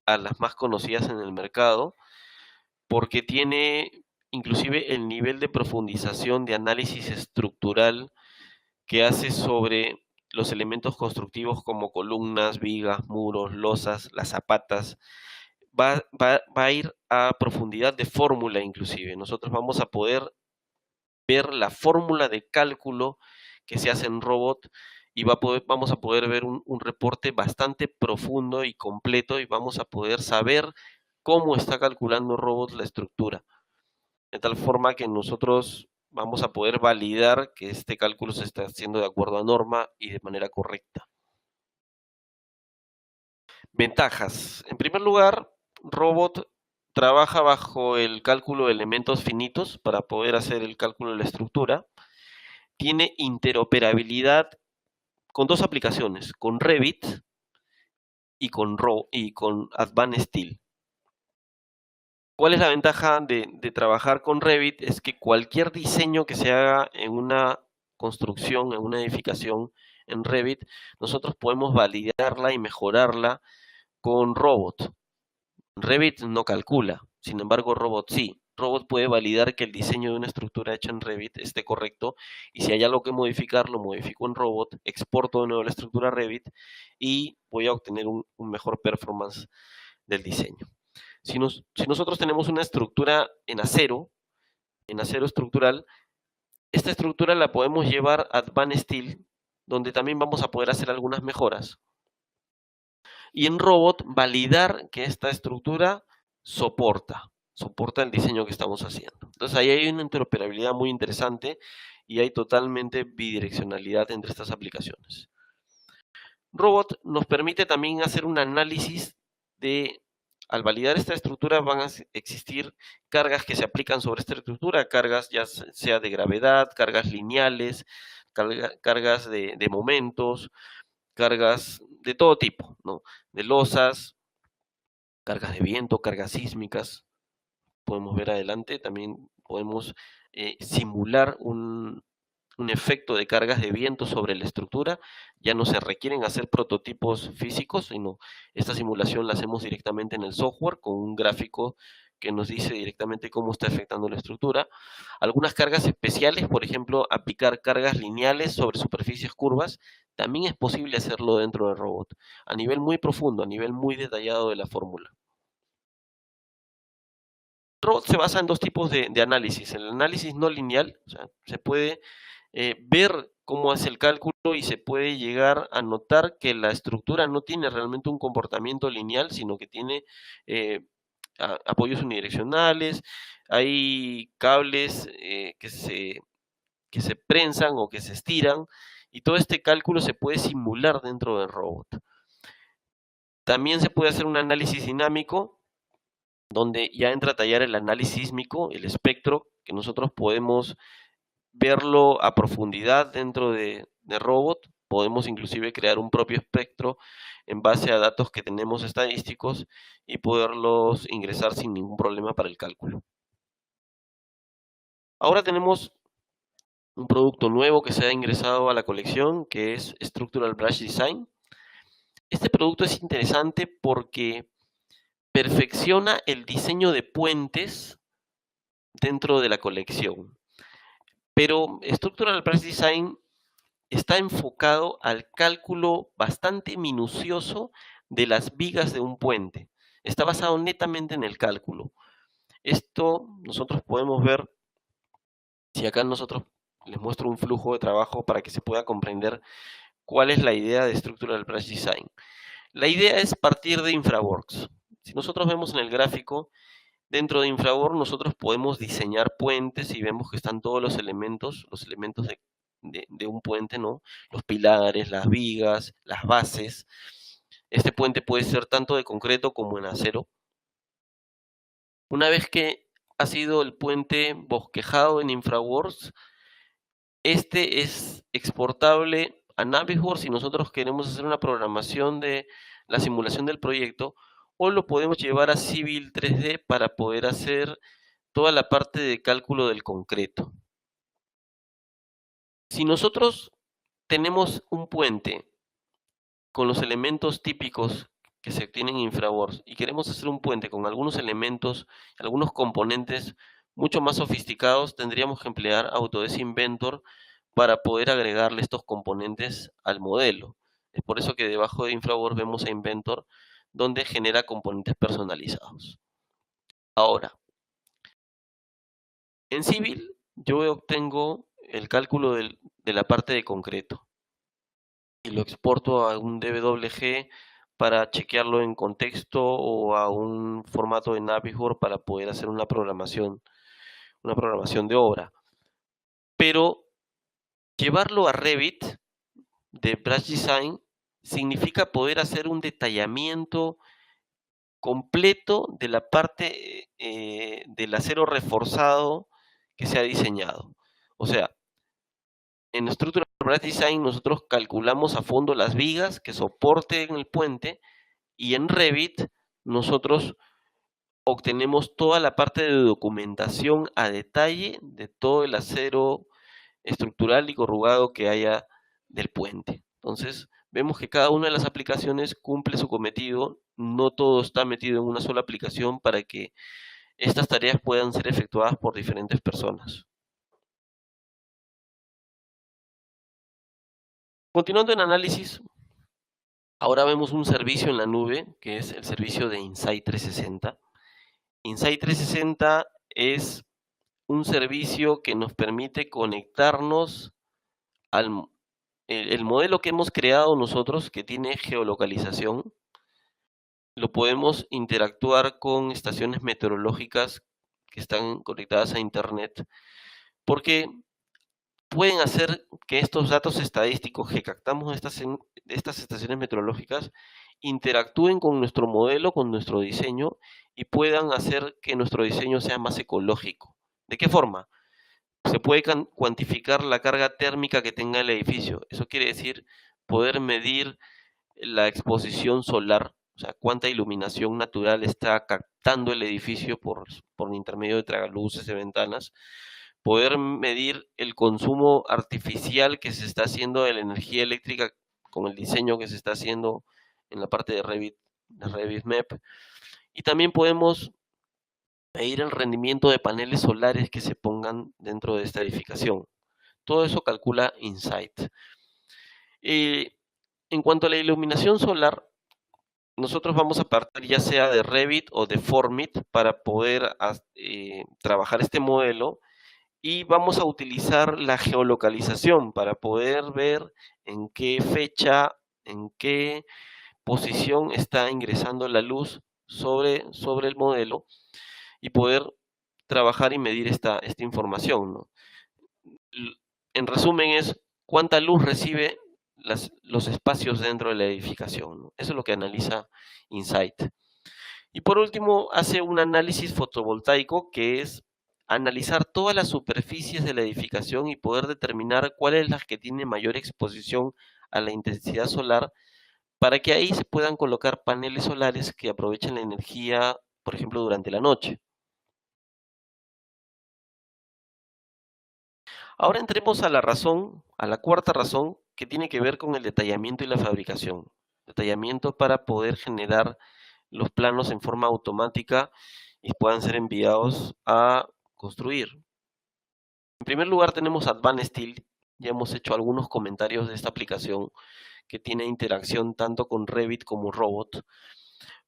Speaker 2: a las más conocidas en el mercado, porque tiene inclusive el nivel de profundización de análisis estructural que hace sobre los elementos constructivos como columnas, vigas, muros, losas, las zapatas. Va a ir a profundidad de fórmula inclusive. Nosotros vamos a poder ver la fórmula de cálculo que se hace en robot y vamos a poder ver un reporte bastante profundo y completo, y vamos a poder saber cómo está calculando robot la estructura, de tal forma que nosotros vamos a poder validar que este cálculo se está haciendo de acuerdo a norma y de manera correcta. Ventajas. En primer lugar, Robot trabaja bajo el cálculo de elementos finitos para poder hacer el cálculo de la estructura. Tiene interoperabilidad con dos aplicaciones, con Revit y con Advanced Steel. ¿Cuál es la ventaja de trabajar con Revit? Es que cualquier diseño que se haga en una construcción, en una edificación en Revit, nosotros podemos validarla y mejorarla con Robot. Revit no calcula, sin embargo Robot sí. Robot puede validar que el diseño de una estructura hecha en Revit esté correcto, y si hay algo que modificar, lo modifico en Robot, exporto de nuevo la estructura a Revit y voy a obtener un mejor performance del diseño. Si nosotros tenemos una estructura en acero estructural, esta estructura la podemos llevar a Advanced Steel, donde también vamos a poder hacer algunas mejoras. Y en Robot, validar que esta estructura soporta el diseño que estamos haciendo. Entonces ahí hay una interoperabilidad muy interesante y hay totalmente bidireccionalidad entre estas aplicaciones. Robot nos permite también hacer un análisis de, al validar esta estructura van a existir cargas que se aplican sobre esta estructura, cargas ya sea de gravedad, cargas lineales, cargas de momentos, cargas de todo tipo, ¿no? De losas, cargas de viento, cargas sísmicas. Podemos ver adelante, también podemos simular un efecto de cargas de viento sobre la estructura. Ya no se requieren hacer prototipos físicos, sino esta simulación la hacemos directamente en el software con un gráfico que nos dice directamente cómo está afectando la estructura. Algunas cargas especiales, por ejemplo, aplicar cargas lineales sobre superficies curvas, también es posible hacerlo dentro del robot, a nivel muy profundo, a nivel muy detallado de la fórmula. Robot se basa en dos tipos de análisis. El análisis no lineal, o sea, se puede ver cómo hace el cálculo y se puede llegar a notar que la estructura no tiene realmente un comportamiento lineal, sino que tiene apoyos unidireccionales, hay cables que se prensan o que se estiran, y todo este cálculo se puede simular dentro del robot. También se puede hacer un análisis dinámico, donde ya entra a tallar el análisis sísmico, el espectro, que nosotros podemos verlo a profundidad dentro de Robot. Podemos inclusive crear un propio espectro en base a datos que tenemos estadísticos y poderlos ingresar sin ningún problema para el cálculo. Ahora tenemos un producto nuevo que se ha ingresado a la colección, que es Structural Bridge Design. Este producto es interesante porque perfecciona el diseño de puentes dentro de la colección. Pero Structural Bridge Design está enfocado al cálculo bastante minucioso de las vigas de un puente. Está basado netamente en el cálculo. Esto nosotros podemos ver, si acá nosotros les muestro un flujo de trabajo para que se pueda comprender cuál es la idea de Structural Bridge Design. La idea es partir de InfraWorks. Si nosotros vemos en el gráfico, dentro de InfraWorks nosotros podemos diseñar puentes y vemos que están todos los elementos de un puente, ¿no? Los pilares, las vigas, las bases. Este puente puede ser tanto de concreto como en acero. Una vez que ha sido el puente bosquejado en InfraWorks, este es exportable a Navisworks si nosotros queremos hacer una programación de la simulación del proyecto, o lo podemos llevar a Civil 3D para poder hacer toda la parte de cálculo del concreto. Si nosotros tenemos un puente con los elementos típicos que se obtienen en InfraWorks y queremos hacer un puente con algunos elementos, algunos componentes mucho más sofisticados, tendríamos que emplear Autodesk Inventor para poder agregarle estos componentes al modelo. Es por eso que debajo de InfraWorks vemos a Inventor, donde genera componentes personalizados. Ahora, en Civil yo obtengo el cálculo de la parte de concreto y lo exporto a un DWG para chequearlo en contexto o a un formato de Navisworks para poder hacer una programación de obra. Pero llevarlo a Revit de Bridge Design significa poder hacer un detallamiento completo de la parte del acero reforzado que se ha diseñado. O sea, en Structural Bridge Design nosotros calculamos a fondo las vigas que soporten el puente, y en Revit nosotros obtenemos toda la parte de documentación a detalle de todo el acero estructural y corrugado que haya del puente. Entonces, vemos que cada una de las aplicaciones cumple su cometido. No todo está metido en una sola aplicación para que estas tareas puedan ser efectuadas por diferentes personas. Continuando en análisis, ahora vemos un servicio en la nube, que es el servicio de Insight 360. Insight 360 es un servicio que nos permite conectarnos al el modelo que hemos creado nosotros, que tiene geolocalización. Lo podemos interactuar con estaciones meteorológicas que están conectadas a Internet, porque pueden hacer que estos datos estadísticos que captamos de estas estaciones meteorológicas interactúen con nuestro modelo, con nuestro diseño, y puedan hacer que nuestro diseño sea más ecológico. ¿De qué forma? Se puede cuantificar la carga térmica que tenga el edificio. Eso quiere decir poder medir la exposición solar, o sea, cuánta iluminación natural está captando el edificio por intermedio de tragaluces de ventanas, poder medir el consumo artificial que se está haciendo de la energía eléctrica con el diseño que se está haciendo en la parte de Revit Map, y también podemos medir el rendimiento de paneles solares que se pongan dentro de esta edificación. Todo eso calcula Insight. En cuanto a la iluminación solar, nosotros vamos a partir ya sea de Revit o de Formit para poder trabajar este modelo, y vamos a utilizar la geolocalización para poder ver en qué fecha, en qué posición está ingresando la luz sobre el modelo, y poder trabajar y medir esta información, ¿no? En resumen, es cuánta luz recibe los espacios dentro de la edificación, ¿no? Eso es lo que analiza Insight. Y por último, hace un análisis fotovoltaico, que es analizar todas las superficies de la edificación y poder determinar cuáles las que tienen mayor exposición a la intensidad solar, para que ahí se puedan colocar paneles solares que aprovechen la energía, por ejemplo, durante la noche. Ahora entremos a la cuarta razón, que tiene que ver con el detallamiento y la fabricación. Detallamiento para poder generar los planos en forma automática y puedan ser enviados a construir. En primer lugar tenemos Advanced Steel. Ya hemos hecho algunos comentarios de esta aplicación que tiene interacción tanto con Revit como Robot,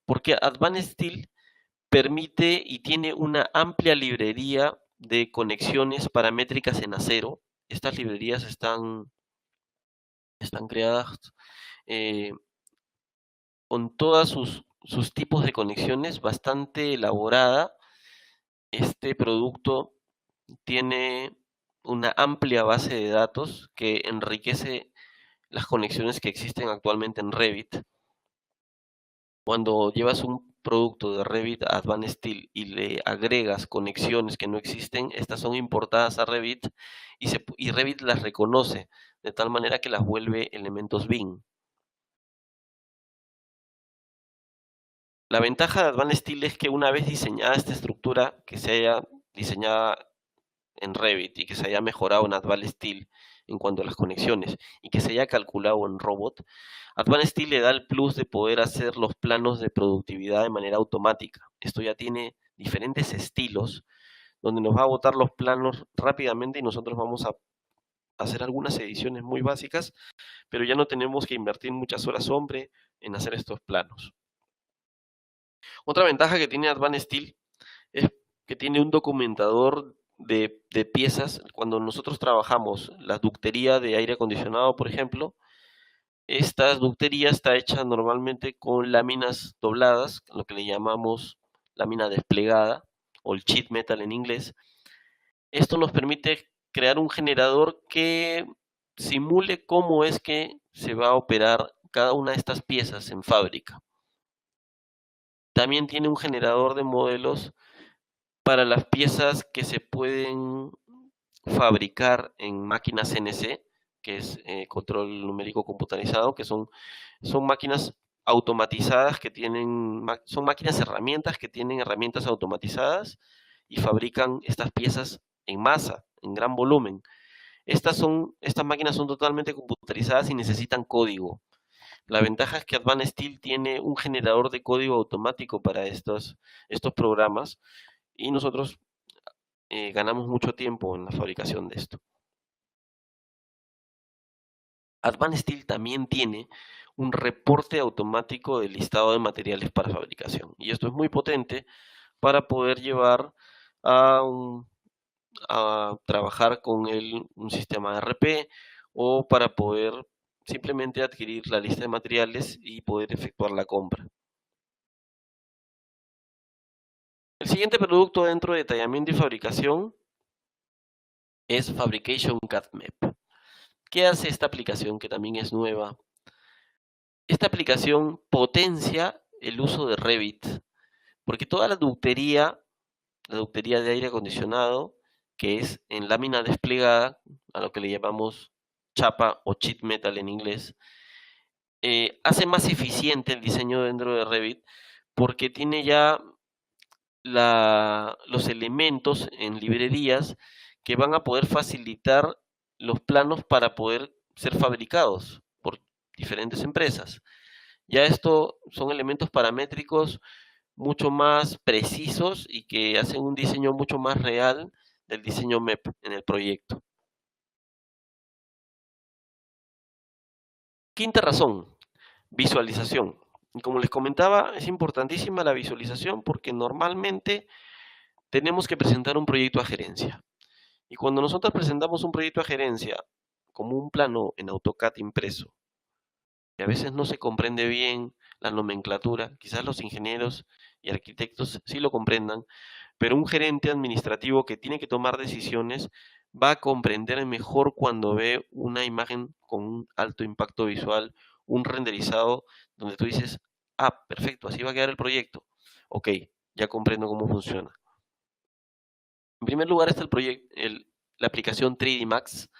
Speaker 2: porque Advanced Steel permite y tiene una amplia librería de conexiones paramétricas en acero. Estas librerías están creadas con todos sus tipos de conexiones, bastante elaborada. Este producto tiene una amplia base de datos que enriquece las conexiones que existen actualmente en Revit. Cuando llevas un producto de Revit a Advanced Steel y le agregas conexiones que no existen, estas son importadas a Revit y Revit las reconoce de tal manera que las vuelve elementos BIM. La ventaja de Advanced Steel es que una vez diseñada esta estructura, que se haya diseñada en Revit y que se haya mejorado en Advanced Steel en cuanto a las conexiones y que se haya calculado en Robot, Advanced Steel le da el plus de poder hacer los planos de productividad de manera automática. Esto ya tiene diferentes estilos donde nos va a botar los planos rápidamente y nosotros vamos a hacer algunas ediciones muy básicas, pero ya no tenemos que invertir muchas horas hombre en hacer estos planos. Otra ventaja que tiene Advanced Steel es que tiene un documentador de piezas. Cuando nosotros trabajamos la ductería de aire acondicionado, por ejemplo, esta ductería está hecha normalmente con láminas dobladas, lo que le llamamos lámina desplegada o el sheet metal en inglés. Esto nos permite crear un generador que simule cómo es que se va a operar cada una de estas piezas en fábrica. También tiene un generador de modelos para las piezas que se pueden fabricar en máquinas CNC, que es control numérico computarizado, que son máquinas automatizadas que son máquinas herramientas que tienen herramientas automatizadas y fabrican estas piezas en masa, en gran volumen. Estas máquinas son totalmente computarizadas y necesitan código. La ventaja es que Advanced Steel tiene un generador de código automático para estos programas, y nosotros ganamos mucho tiempo en la fabricación de esto. Advanced Steel también tiene un reporte automático del listado de materiales para fabricación, y esto es muy potente para poder llevar a, trabajar con un sistema ERP, o para poder simplemente adquirir la lista de materiales y poder efectuar la compra. El siguiente producto dentro de detallamiento y fabricación es Fabrication CAD Map. ¿Qué hace esta aplicación, que también es nueva? Esta aplicación potencia el uso de Revit, porque toda la ductería de aire acondicionado, que es en lámina desplegada, a lo que le llamamos chapa o sheet metal en inglés, hace más eficiente el diseño dentro de Revit, porque tiene ya los elementos en librerías que van a poder facilitar los planos para poder ser fabricados por diferentes empresas. Ya esto son elementos paramétricos mucho más precisos y que hacen un diseño mucho más real del diseño MEP en el proyecto. Quinta razón, visualización. Y como les comentaba, es importantísima la visualización, porque normalmente tenemos que presentar un proyecto a gerencia. Y cuando nosotros presentamos un proyecto a gerencia como un plano en AutoCAD impreso, y a veces no se comprende bien la nomenclatura, quizás los ingenieros y arquitectos sí lo comprendan, pero un gerente administrativo que tiene que tomar decisiones va a comprender mejor cuando ve una imagen con un alto impacto visual, un renderizado, donde tú dices, ah, perfecto, así va a quedar el proyecto. Ok, ya comprendo cómo funciona. En primer lugar está la aplicación 3D Max.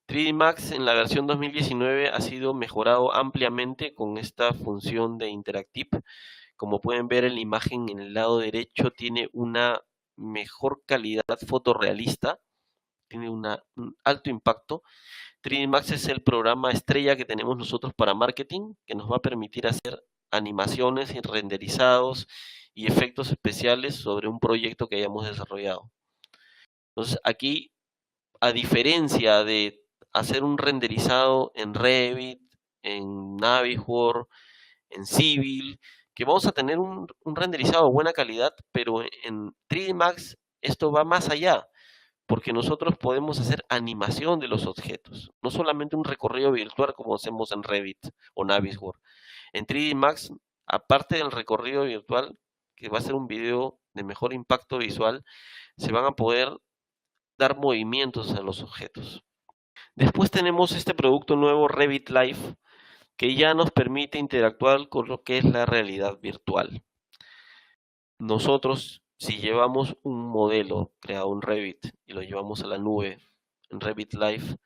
Speaker 2: 3D Max en la versión 2019 ha sido mejorado ampliamente con esta función de Interactive. Como pueden ver en la imagen, en el lado derecho tiene una mejor calidad fotorrealista, tiene un alto impacto. 3D Max es el programa estrella que tenemos nosotros para marketing, que nos va a permitir hacer animaciones y renderizados y efectos especiales sobre un proyecto que hayamos desarrollado. Entonces aquí, a diferencia de hacer un renderizado en Revit, en Navisworks, en Civil, que vamos a tener un renderizado de buena calidad, pero en 3D Max esto va más allá, porque nosotros podemos hacer animación de los objetos, no solamente un recorrido virtual como hacemos en Revit o Navisworks. En 3D Max, aparte del recorrido virtual, que va a ser un video de mejor impacto visual, se van a poder dar movimientos a los objetos. Después tenemos este producto nuevo, Revit Live, que ya nos permite interactuar con lo que es la realidad virtual. Nosotros, si llevamos un modelo creado en Revit y lo llevamos a la nube en Revit Live,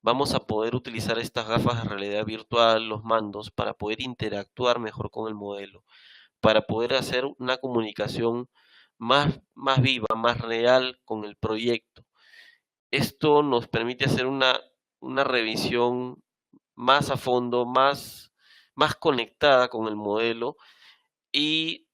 Speaker 2: vamos a poder utilizar estas gafas de realidad virtual, los mandos, para poder interactuar mejor con el modelo, para poder hacer una comunicación más viva, más real con el proyecto. Esto nos permite hacer una revisión más a fondo, más conectada con el modelo, y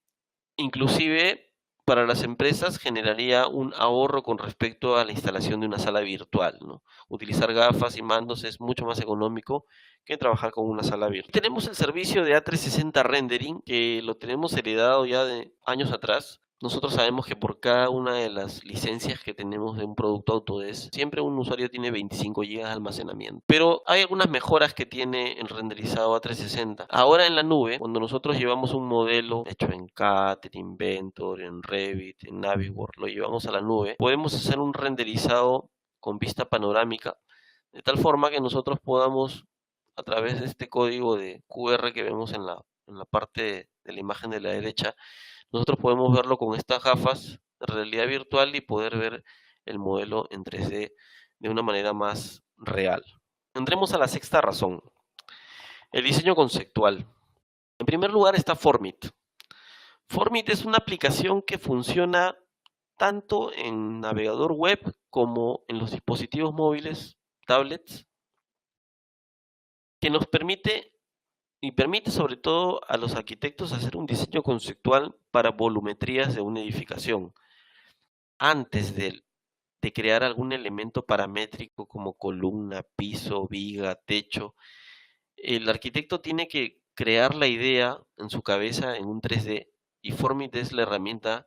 Speaker 2: inclusive para las empresas generaría un ahorro con respecto a la instalación de una sala virtual, ¿no? Utilizar gafas y mandos es mucho más económico que trabajar con una sala virtual. Tenemos el servicio de A360 Rendering, que lo tenemos heredado ya de años atrás. Nosotros sabemos que por cada una de las licencias que tenemos de un producto Autodesk, siempre un usuario tiene 25 GB de almacenamiento. Pero hay algunas mejoras que tiene el renderizado A360. Ahora en la nube, cuando nosotros llevamos un modelo hecho en CAD, en Inventor, en Revit, en Navisworks, lo llevamos a la nube, podemos hacer un renderizado con vista panorámica, de tal forma que nosotros podamos, a través de este código de QR que vemos en la parte de la imagen de la derecha, nosotros podemos verlo con estas gafas de realidad virtual y poder ver el modelo en 3D de una manera más real. Entremos a la sexta razón, el diseño conceptual. En primer lugar está Formit. Formit es una aplicación que funciona tanto en navegador web como en los dispositivos móviles, tablets, que nos permite sobre todo a los arquitectos hacer un diseño conceptual para volumetrías de una edificación. antes de crear algún elemento paramétrico como columna, piso, viga, techo, el arquitecto tiene que crear la idea en su cabeza en un 3D y Formit es la herramienta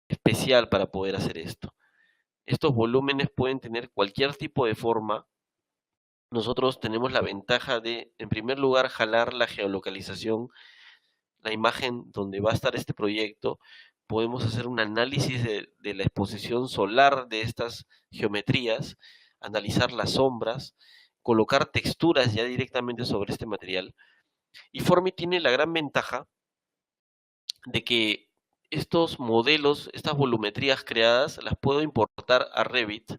Speaker 2: especial para poder hacer esto. Estos volúmenes pueden tener cualquier tipo de forma. Nosotros tenemos la ventaja de, en primer lugar, jalar la geolocalización, la imagen donde va a estar este proyecto. Podemos hacer un análisis de la exposición solar de estas geometrías, analizar las sombras, colocar texturas ya directamente sobre este material. Y Formit tiene la gran ventaja de que estos modelos, estas volumetrías creadas, las puedo importar a Revit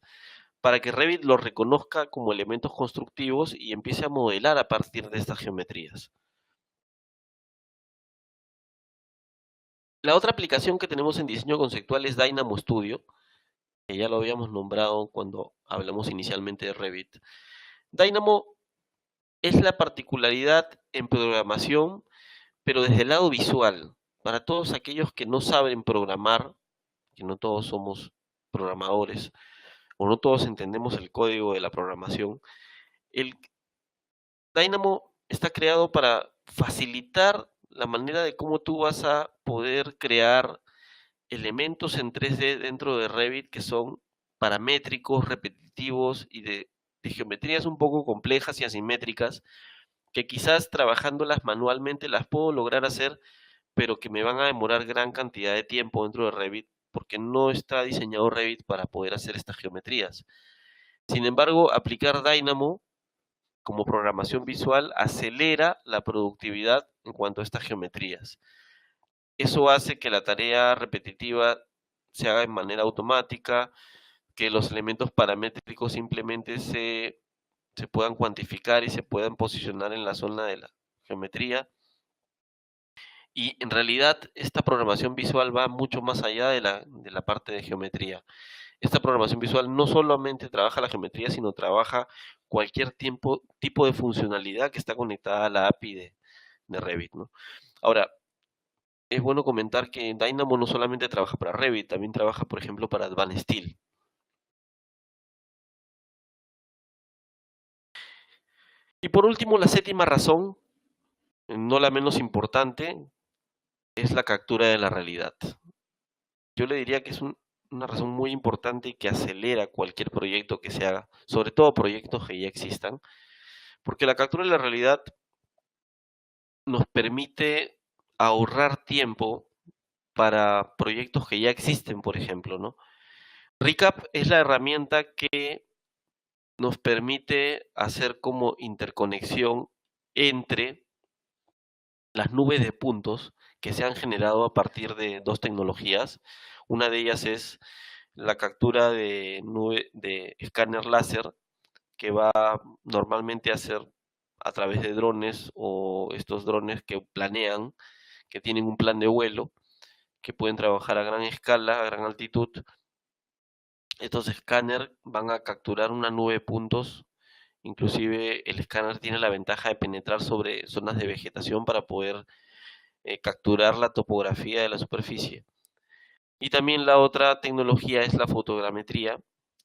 Speaker 2: para que Revit los reconozca como elementos constructivos y empiece a modelar a partir de estas geometrías. La otra aplicación que tenemos en diseño conceptual es Dynamo Studio, que ya lo habíamos nombrado cuando hablamos inicialmente de Revit. Dynamo es la particularidad en programación, pero desde el lado visual. Para todos aquellos que no saben programar, que no todos somos programadores, o no todos entendemos el código de la programación, el Dynamo está creado para facilitar la manera de cómo tú vas a poder crear elementos en 3D dentro de Revit que son paramétricos, repetitivos y de geometrías un poco complejas y asimétricas que quizás trabajándolas manualmente las puedo lograr hacer, pero que me van a demorar gran cantidad de tiempo dentro de Revit porque no está diseñado Revit para poder hacer estas geometrías. Sin embargo, aplicar Dynamo como programación visual acelera la productividad en cuanto a estas geometrías. Eso hace que la tarea repetitiva se haga de manera automática, que los elementos paramétricos simplemente se puedan cuantificar y se puedan posicionar en la zona de la geometría. Y en realidad esta programación visual va mucho más allá de la parte de geometría. Esta programación visual no solamente trabaja la geometría, sino trabaja cualquier tipo de funcionalidad que está conectada a la API de Revit, ¿no? Ahora, es bueno comentar que Dynamo no solamente trabaja para Revit, también trabaja, por ejemplo, para Advanced Steel. Y por último, la séptima razón, no la menos importante, es la captura de la realidad. Yo le diría que es una razón muy importante y que acelera cualquier proyecto que se haga, sobre todo proyectos que ya existan, porque la captura de la realidad nos permite ahorrar tiempo para proyectos que ya existen, por ejemplo, ¿no? Recap es la herramienta que nos permite hacer como interconexión entre las nubes de puntos que se han generado a partir de dos tecnologías. Una de ellas es la captura de nube de escáner láser, que va normalmente a hacer a través de drones o estos drones que planean, que tienen un plan de vuelo, que pueden trabajar a gran escala, a gran altitud. Estos escáneres van a capturar una nube de puntos. Inclusive el escáner tiene la ventaja de penetrar sobre zonas de vegetación para poder capturar la topografía de la superficie. Y también la otra tecnología es la fotogrametría,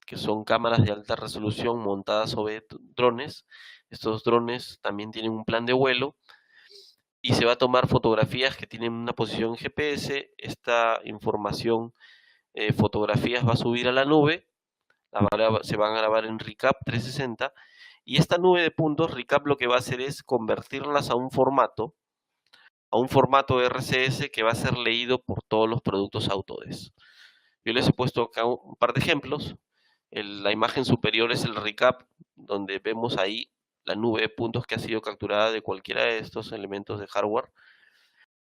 Speaker 2: que son cámaras de alta resolución montadas sobre drones. Estos drones también tienen un plan de vuelo y se va a tomar fotografías que tienen una posición GPS. Esta información, fotografías, va a subir a la nube, se van a grabar en Recap 360 y esta nube de puntos, Recap lo que va a hacer es convertirlas a un formato RCS que va a ser leído por todos los productos Autodesk. Yo les he puesto acá un par de ejemplos. La imagen superior es el recap, donde vemos ahí la nube de puntos que ha sido capturada de cualquiera de estos elementos de hardware.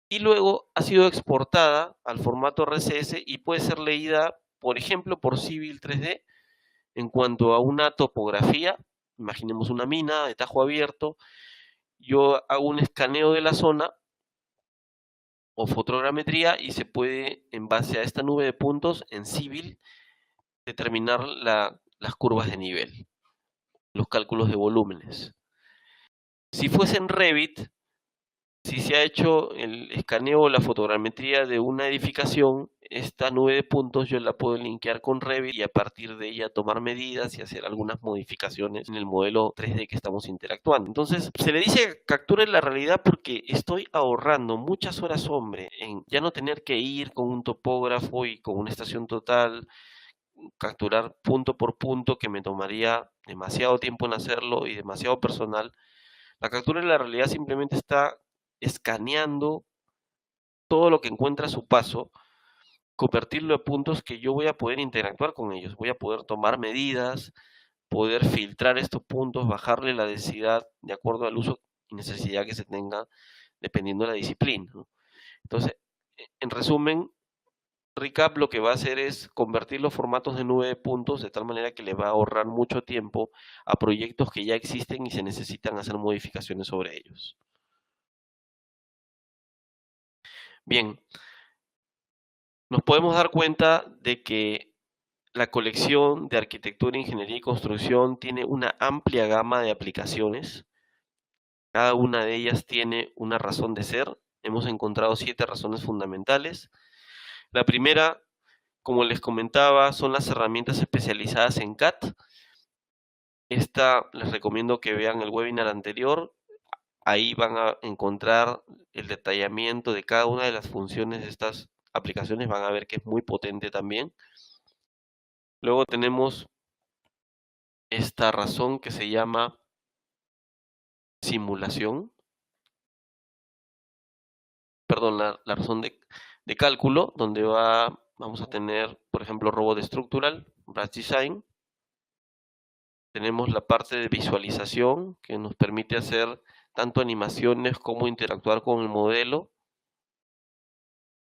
Speaker 2: Y luego ha sido exportada al formato RCS y puede ser leída, por ejemplo, por Civil 3D en cuanto a una topografía. Imaginemos una mina de tajo abierto. Yo hago un escaneo de la zona o fotogrametría y se puede, en base a esta nube de puntos en Civil, determinar las curvas de nivel, los cálculos de volúmenes. Si fuese en Revit, si se ha hecho el escaneo o la fotogrametría de una edificación, esta nube de puntos yo la puedo linkear con Revit y a partir de ella tomar medidas y hacer algunas modificaciones en el modelo 3D que estamos interactuando. Entonces, se le dice capture la realidad porque estoy ahorrando muchas horas, hombre, en ya no tener que ir con un topógrafo y con una estación total, capturar punto por punto, que me tomaría demasiado tiempo en hacerlo y demasiado personal. La captura de la realidad simplemente está escaneando todo lo que encuentra a su paso, convertirlo a puntos que yo voy a poder interactuar con ellos, voy a poder tomar medidas, poder filtrar estos puntos, bajarle la densidad de acuerdo al uso y necesidad que se tenga dependiendo de la disciplina, ¿no? Entonces, en resumen, Recap lo que va a hacer es convertir los formatos de nube de puntos de tal manera que le va a ahorrar mucho tiempo a proyectos que ya existen y se necesitan hacer modificaciones sobre ellos. Bien, nos podemos dar cuenta de que la colección de arquitectura, ingeniería y construcción tiene una amplia gama de aplicaciones. Cada una de ellas tiene una razón de ser. Hemos encontrado 7 razones fundamentales. La primera, como les comentaba, son las herramientas especializadas en CAD. Esta les recomiendo que vean el webinar anterior. Ahí van a encontrar el detallamiento de cada una de las funciones de estas aplicaciones. Van a ver que es muy potente también. Luego tenemos esta razón que se llama simulación. Perdón, la razón de cálculo, donde vamos a tener, por ejemplo, robot estructural, Brush Design. Tenemos la parte de visualización, que nos permite hacer tanto animaciones como interactuar con el modelo.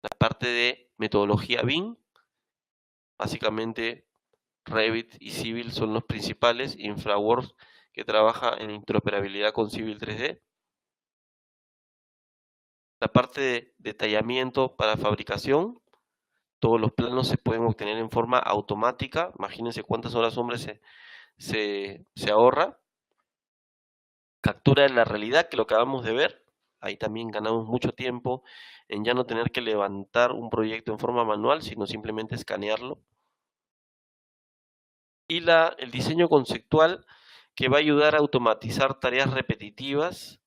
Speaker 2: La parte de metodología BIM, básicamente Revit y Civil son los principales, InfraWorks que trabaja en interoperabilidad con Civil 3D. La parte de detallamiento para fabricación, todos los planos se pueden obtener en forma automática, imagínense cuántas horas, hombre, se ahorra. Captura de la realidad, que lo acabamos de ver, ahí también ganamos mucho tiempo en ya no tener que levantar un proyecto en forma manual, sino simplemente escanearlo. Y el diseño conceptual, que va a ayudar a automatizar tareas repetitivas,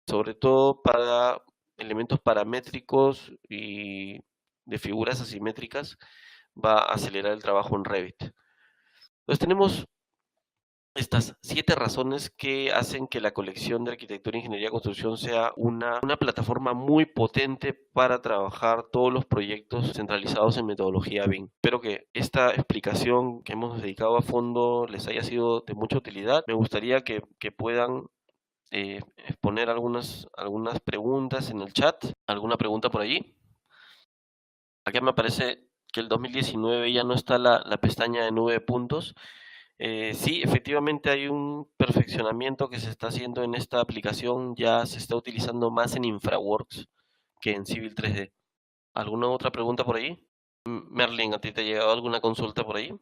Speaker 2: sobre todo para elementos paramétricos y de figuras asimétricas, va a acelerar el trabajo en Revit. Entonces tenemos estas 7 razones que hacen que la colección de arquitectura, ingeniería y construcción sea una plataforma muy potente para trabajar todos los proyectos centralizados en metodología BIM. Espero que esta explicación que hemos dedicado a fondo les haya sido de mucha utilidad. Me gustaría que puedan exponer algunas preguntas en el chat. ¿Alguna pregunta por allí? Aquí me aparece que el 2019 ya no está la pestaña de nube de puntos. Sí, efectivamente hay un perfeccionamiento que se está haciendo en esta aplicación, ya se está utilizando más en InfraWorks que en Civil 3D. ¿Alguna otra pregunta por ahí? Merlin, ¿a ti te ha llegado alguna consulta por ahí?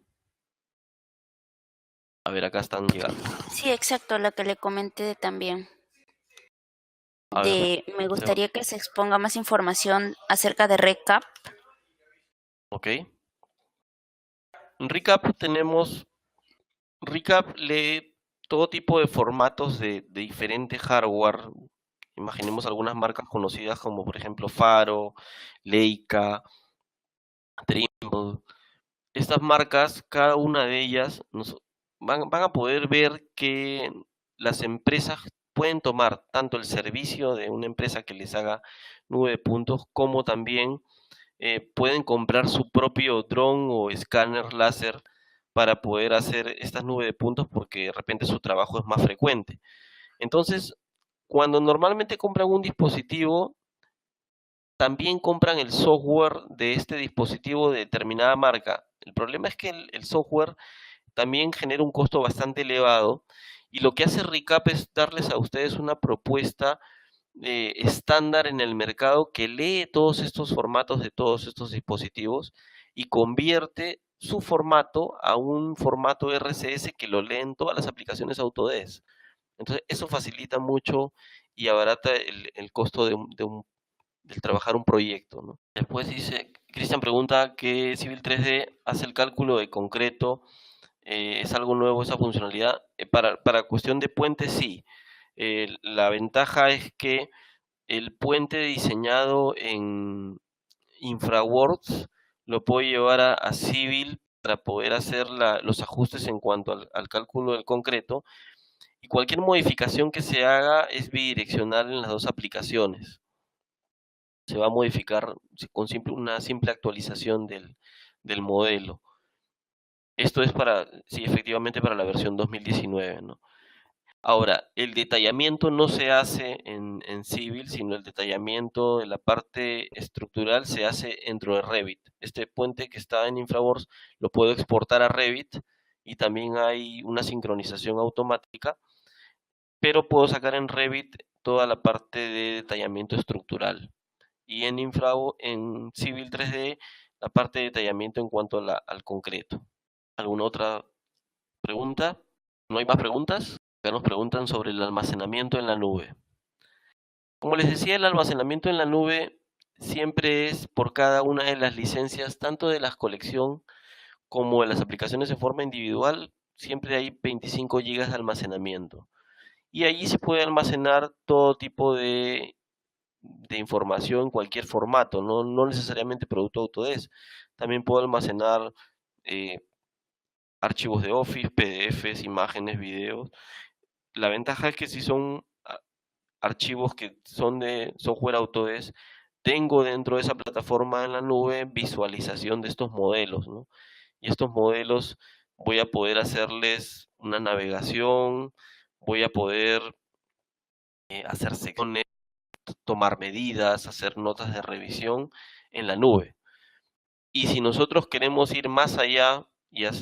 Speaker 2: A ver, acá están llegando.
Speaker 1: Sí, exacto, la que le comenté también.
Speaker 2: A ver,
Speaker 1: Me gustaría que se exponga más información acerca de Recap.
Speaker 2: ok. En Recap tenemos, Recap lee todo tipo de formatos de diferente hardware. Imaginemos algunas marcas conocidas como por ejemplo Faro, Leica, Trimble. Estas marcas, cada una de ellas van a poder ver que las empresas pueden tomar tanto el servicio de una empresa que les haga nube de puntos, como también pueden comprar su propio dron o escáner láser para poder hacer estas nubes de puntos, porque de repente su trabajo es más frecuente. Entonces, cuando normalmente compran un dispositivo, también compran el software de este dispositivo de determinada marca. El problema es que el software también genera un costo bastante elevado, y lo que hace Recap es darles a ustedes una propuesta estándar en el mercado que lee todos estos formatos de todos estos dispositivos y convierte su formato a un formato RCS que lo leen todas las aplicaciones Autodesk. Entonces eso facilita mucho y abarata el costo de un del trabajar un proyecto, ¿no? Después dice, Cristian pregunta que Civil 3D hace el cálculo de concreto, ¿es algo nuevo esa funcionalidad? Para cuestión de puentes, sí. La ventaja es que el puente diseñado en InfraWorks lo puedo llevar a Civil para poder hacer los ajustes en cuanto al cálculo del concreto, y cualquier modificación que se haga es bidireccional en las dos aplicaciones. Se va a modificar con una simple actualización del modelo. Esto es sí, efectivamente para la versión 2019, ¿no? Ahora, el detallamiento no se hace en Civil, sino el detallamiento de la parte estructural se hace dentro de Revit. Este puente que está en InfraWorks lo puedo exportar a Revit, y también hay una sincronización automática, pero puedo sacar en Revit toda la parte de detallamiento estructural. Y en Civil 3D, la parte de detallamiento en cuanto al concreto. ¿Alguna otra pregunta? ¿No hay más preguntas? Acá nos preguntan sobre el almacenamiento en la nube. Como les decía, el almacenamiento en la nube siempre es por cada una de las licencias, tanto de la colección como de las aplicaciones de forma individual, siempre hay 25 GB de almacenamiento. Y allí se puede almacenar todo tipo de información en cualquier formato, no necesariamente producto Autodesk. También puedo almacenar eh, archivos de Office, PDFs, imágenes, videos. La ventaja es que si son archivos que son de software Autodesk, tengo dentro de esa plataforma en la nube visualización de estos modelos, ¿no? Y estos modelos voy a poder hacerles una navegación, voy a poder hacer secciones, tomar medidas, hacer notas de revisión en la nube. Y si nosotros queremos ir más allá y a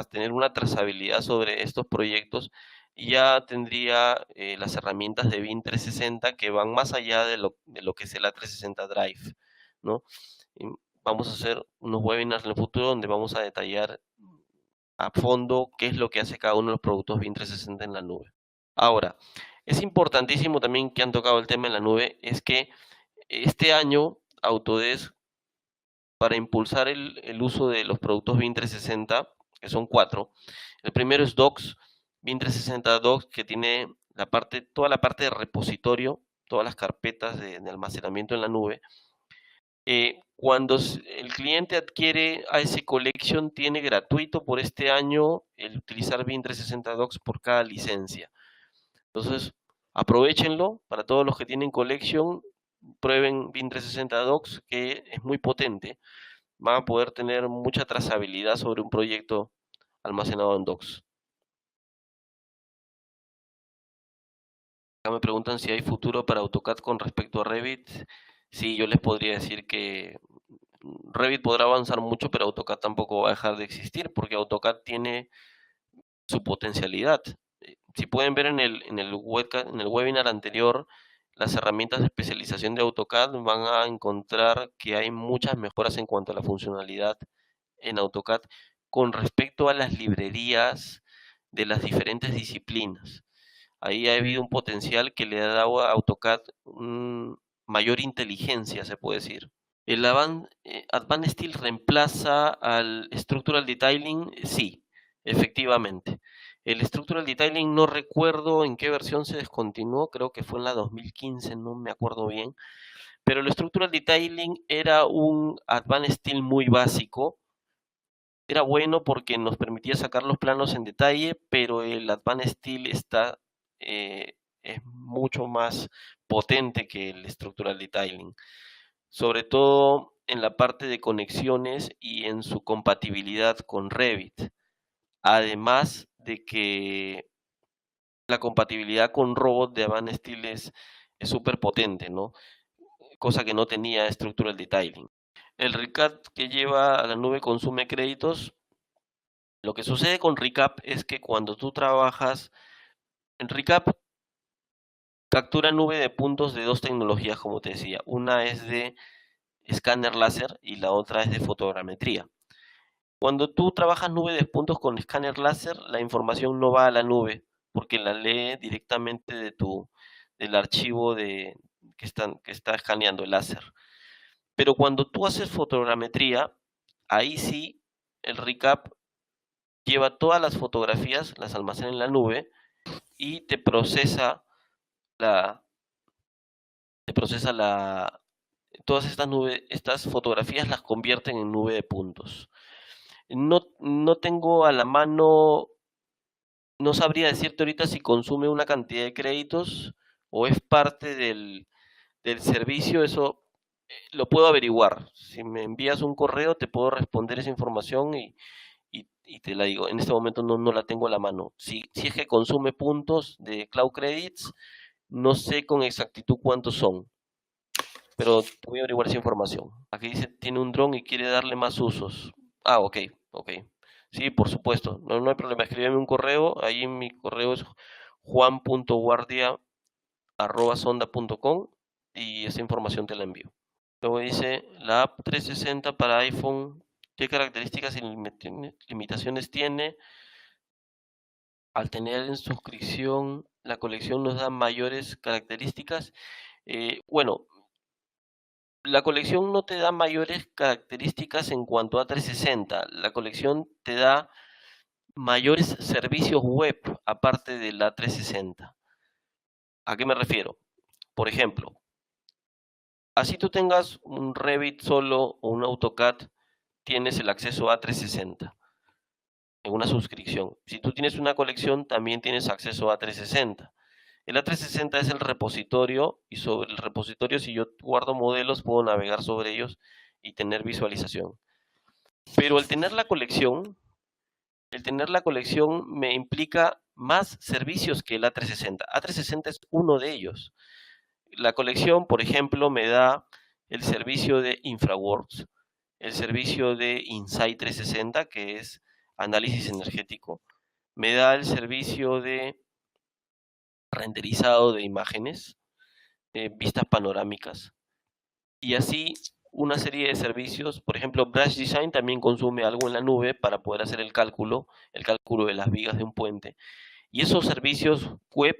Speaker 2: tener una trazabilidad sobre estos proyectos, ya tendría las herramientas de BIM 360 que van más allá de lo que es el A360 Drive, ¿no? Y vamos a hacer unos webinars en el futuro donde vamos a detallar a fondo qué es lo que hace cada uno de los productos BIM 360 en la nube. Ahora, es importantísimo también que han tocado el tema en la nube, es que este año Autodesk, para impulsar el uso de los productos BIM 360, que son 4. El primero es Docs, BIM 360 Docs, que tiene toda la parte de repositorio, todas las carpetas de almacenamiento en la nube. Cuando el cliente adquiere AS Collection, tiene gratuito por este año el utilizar BIM 360 Docs por cada licencia. Entonces, aprovechenlo para todos los que tienen Collection, prueben BIM 360 Docs, que es muy potente. Van a poder tener mucha trazabilidad sobre un proyecto almacenado en Docs. Acá me preguntan si hay futuro para AutoCAD con respecto a Revit. Sí, yo les podría decir que Revit podrá avanzar mucho, pero AutoCAD tampoco va a dejar de existir, porque AutoCAD tiene su potencialidad. Si pueden ver en el webinar anterior, las herramientas de especialización de AutoCAD, van a encontrar que hay muchas mejoras en cuanto a la funcionalidad en AutoCAD con respecto a las librerías de las diferentes disciplinas. Ahí ha habido un potencial que le ha dado a AutoCAD mayor inteligencia, se puede decir. ¿El Advanced Steel reemplaza al Structural Detailing? Sí, efectivamente. El Structural Detailing no recuerdo en qué versión se descontinuó, creo que fue en la 2015, no me acuerdo bien. Pero el Structural Detailing era un Advanced Steel muy básico. Era bueno porque nos permitía sacar los planos en detalle, pero el Advanced Steel es mucho más potente que el Structural Detailing, sobre todo en la parte de conexiones y en su compatibilidad con Revit. Además de que la compatibilidad con robot de Advanced Steel es súper potente, ¿no? Cosa que no tenía Structural Detailing. El ReCAD que lleva a la nube consume créditos. Lo que sucede con ReCap es que cuando tú trabajas en ReCap, captura nube de puntos de dos tecnologías, como te decía. Una es de escáner láser y la otra es de fotogrametría. Cuando tú trabajas nube de puntos con escáner láser, la información no va a la nube porque la lee directamente del archivo de que está escaneando el láser. Pero cuando tú haces fotogrametría, ahí sí el recap lleva todas las fotografías, las almacena en la nube y la, te procesa todas estas fotografías las convierten en nube de puntos. No tengo a la mano, no sabría decirte ahorita si consume una cantidad de créditos o es parte del servicio, eso lo puedo averiguar. Si me envías un correo, te puedo responder esa información y te la digo. En este momento no la tengo a la mano. Si es que consume puntos de Cloud Credits, no sé con exactitud cuántos son, pero voy a averiguar esa información. Aquí dice, tiene un dron y quiere darle más usos. Ah, ok. Sí, por supuesto, no hay problema. Escríbeme un correo, ahí en mi correo es juan.guardia@sonda.com y esa información te la envío. Luego dice, la app 360 para iPhone, ¿qué características y limitaciones tiene? Al tener en suscripción, la colección nos da mayores características. Bueno, la colección no te da mayores características en cuanto a 360. La colección te da mayores servicios web aparte de la 360. ¿A qué me refiero? Por ejemplo, así tú tengas un Revit solo o un AutoCAD, tienes el acceso a 360 en una suscripción. Si tú tienes una colección, también tienes acceso a 360. El A360 es el repositorio y sobre el repositorio, si yo guardo modelos, puedo navegar sobre ellos y tener visualización. Pero el tener la colección me implica más servicios que el A360. A360 es uno de ellos. La colección, por ejemplo, me da el servicio de InfraWorks, el servicio de Insight 360, que es análisis energético. Me da el servicio de renderizado de imágenes, vistas panorámicas. Y así una serie de servicios. Por ejemplo, Brush Design también consume algo en la nube para poder hacer el cálculo de las vigas de un puente. Y esos servicios web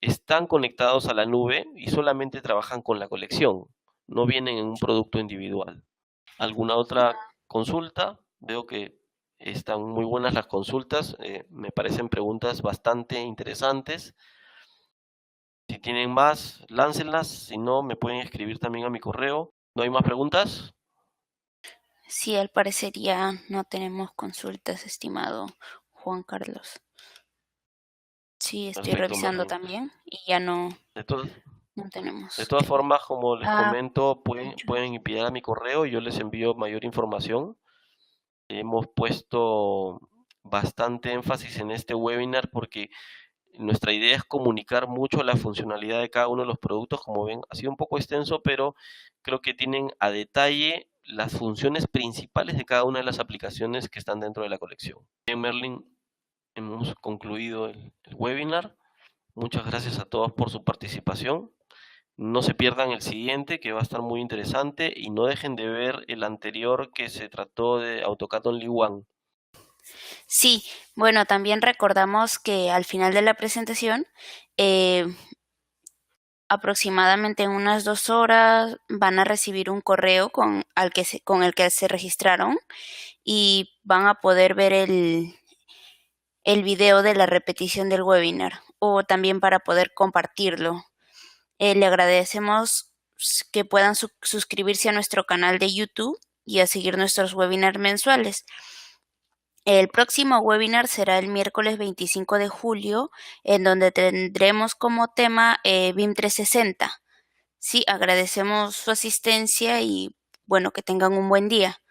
Speaker 2: están conectados a la nube y solamente trabajan con la colección, no vienen en un producto individual. ¿Alguna otra consulta? Veo que están muy buenas las consultas, me parecen preguntas bastante interesantes. Si tienen más, láncenlas, si no, me pueden escribir también a mi correo. ¿No hay más preguntas?
Speaker 1: Sí, al parecer ya no tenemos consultas, estimado Juan Carlos. Sí, estoy
Speaker 2: Perfecto,
Speaker 1: revisando
Speaker 2: Merlin.
Speaker 1: también y ya no
Speaker 2: De, to-
Speaker 1: no
Speaker 2: de
Speaker 1: tenemos.
Speaker 2: todas formas, como les
Speaker 1: Ah,
Speaker 2: comento, pueden enviar a mi correo y yo les envío mayor información. Hemos puesto bastante énfasis en este webinar porque nuestra idea es comunicar mucho la funcionalidad de cada uno de los productos. Como ven, ha sido un poco extenso, pero creo que tienen a detalle las funciones principales de cada una de las aplicaciones que están dentro de la colección. Bien, Merlin, hemos concluido el webinar. Muchas gracias a todos por su participación. No se pierdan el siguiente, que va a estar muy interesante, y no dejen de ver el anterior que se trató de AutoCAD Only One.
Speaker 1: sí, bueno, también recordamos que al final de la presentación, aproximadamente en unas 2 horas van a recibir un correo con el que se registraron y van a poder ver el video de la repetición del webinar o también para poder compartirlo. Le agradecemos que puedan suscribirse a nuestro canal de YouTube y a seguir nuestros webinars mensuales. El próximo webinar será el miércoles 25 de julio, en donde tendremos como tema BIM 360. Sí, agradecemos su asistencia y bueno, que tengan un buen día.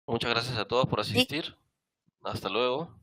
Speaker 2: Muchas gracias a todos por
Speaker 1: Sí.
Speaker 2: asistir. Hasta luego.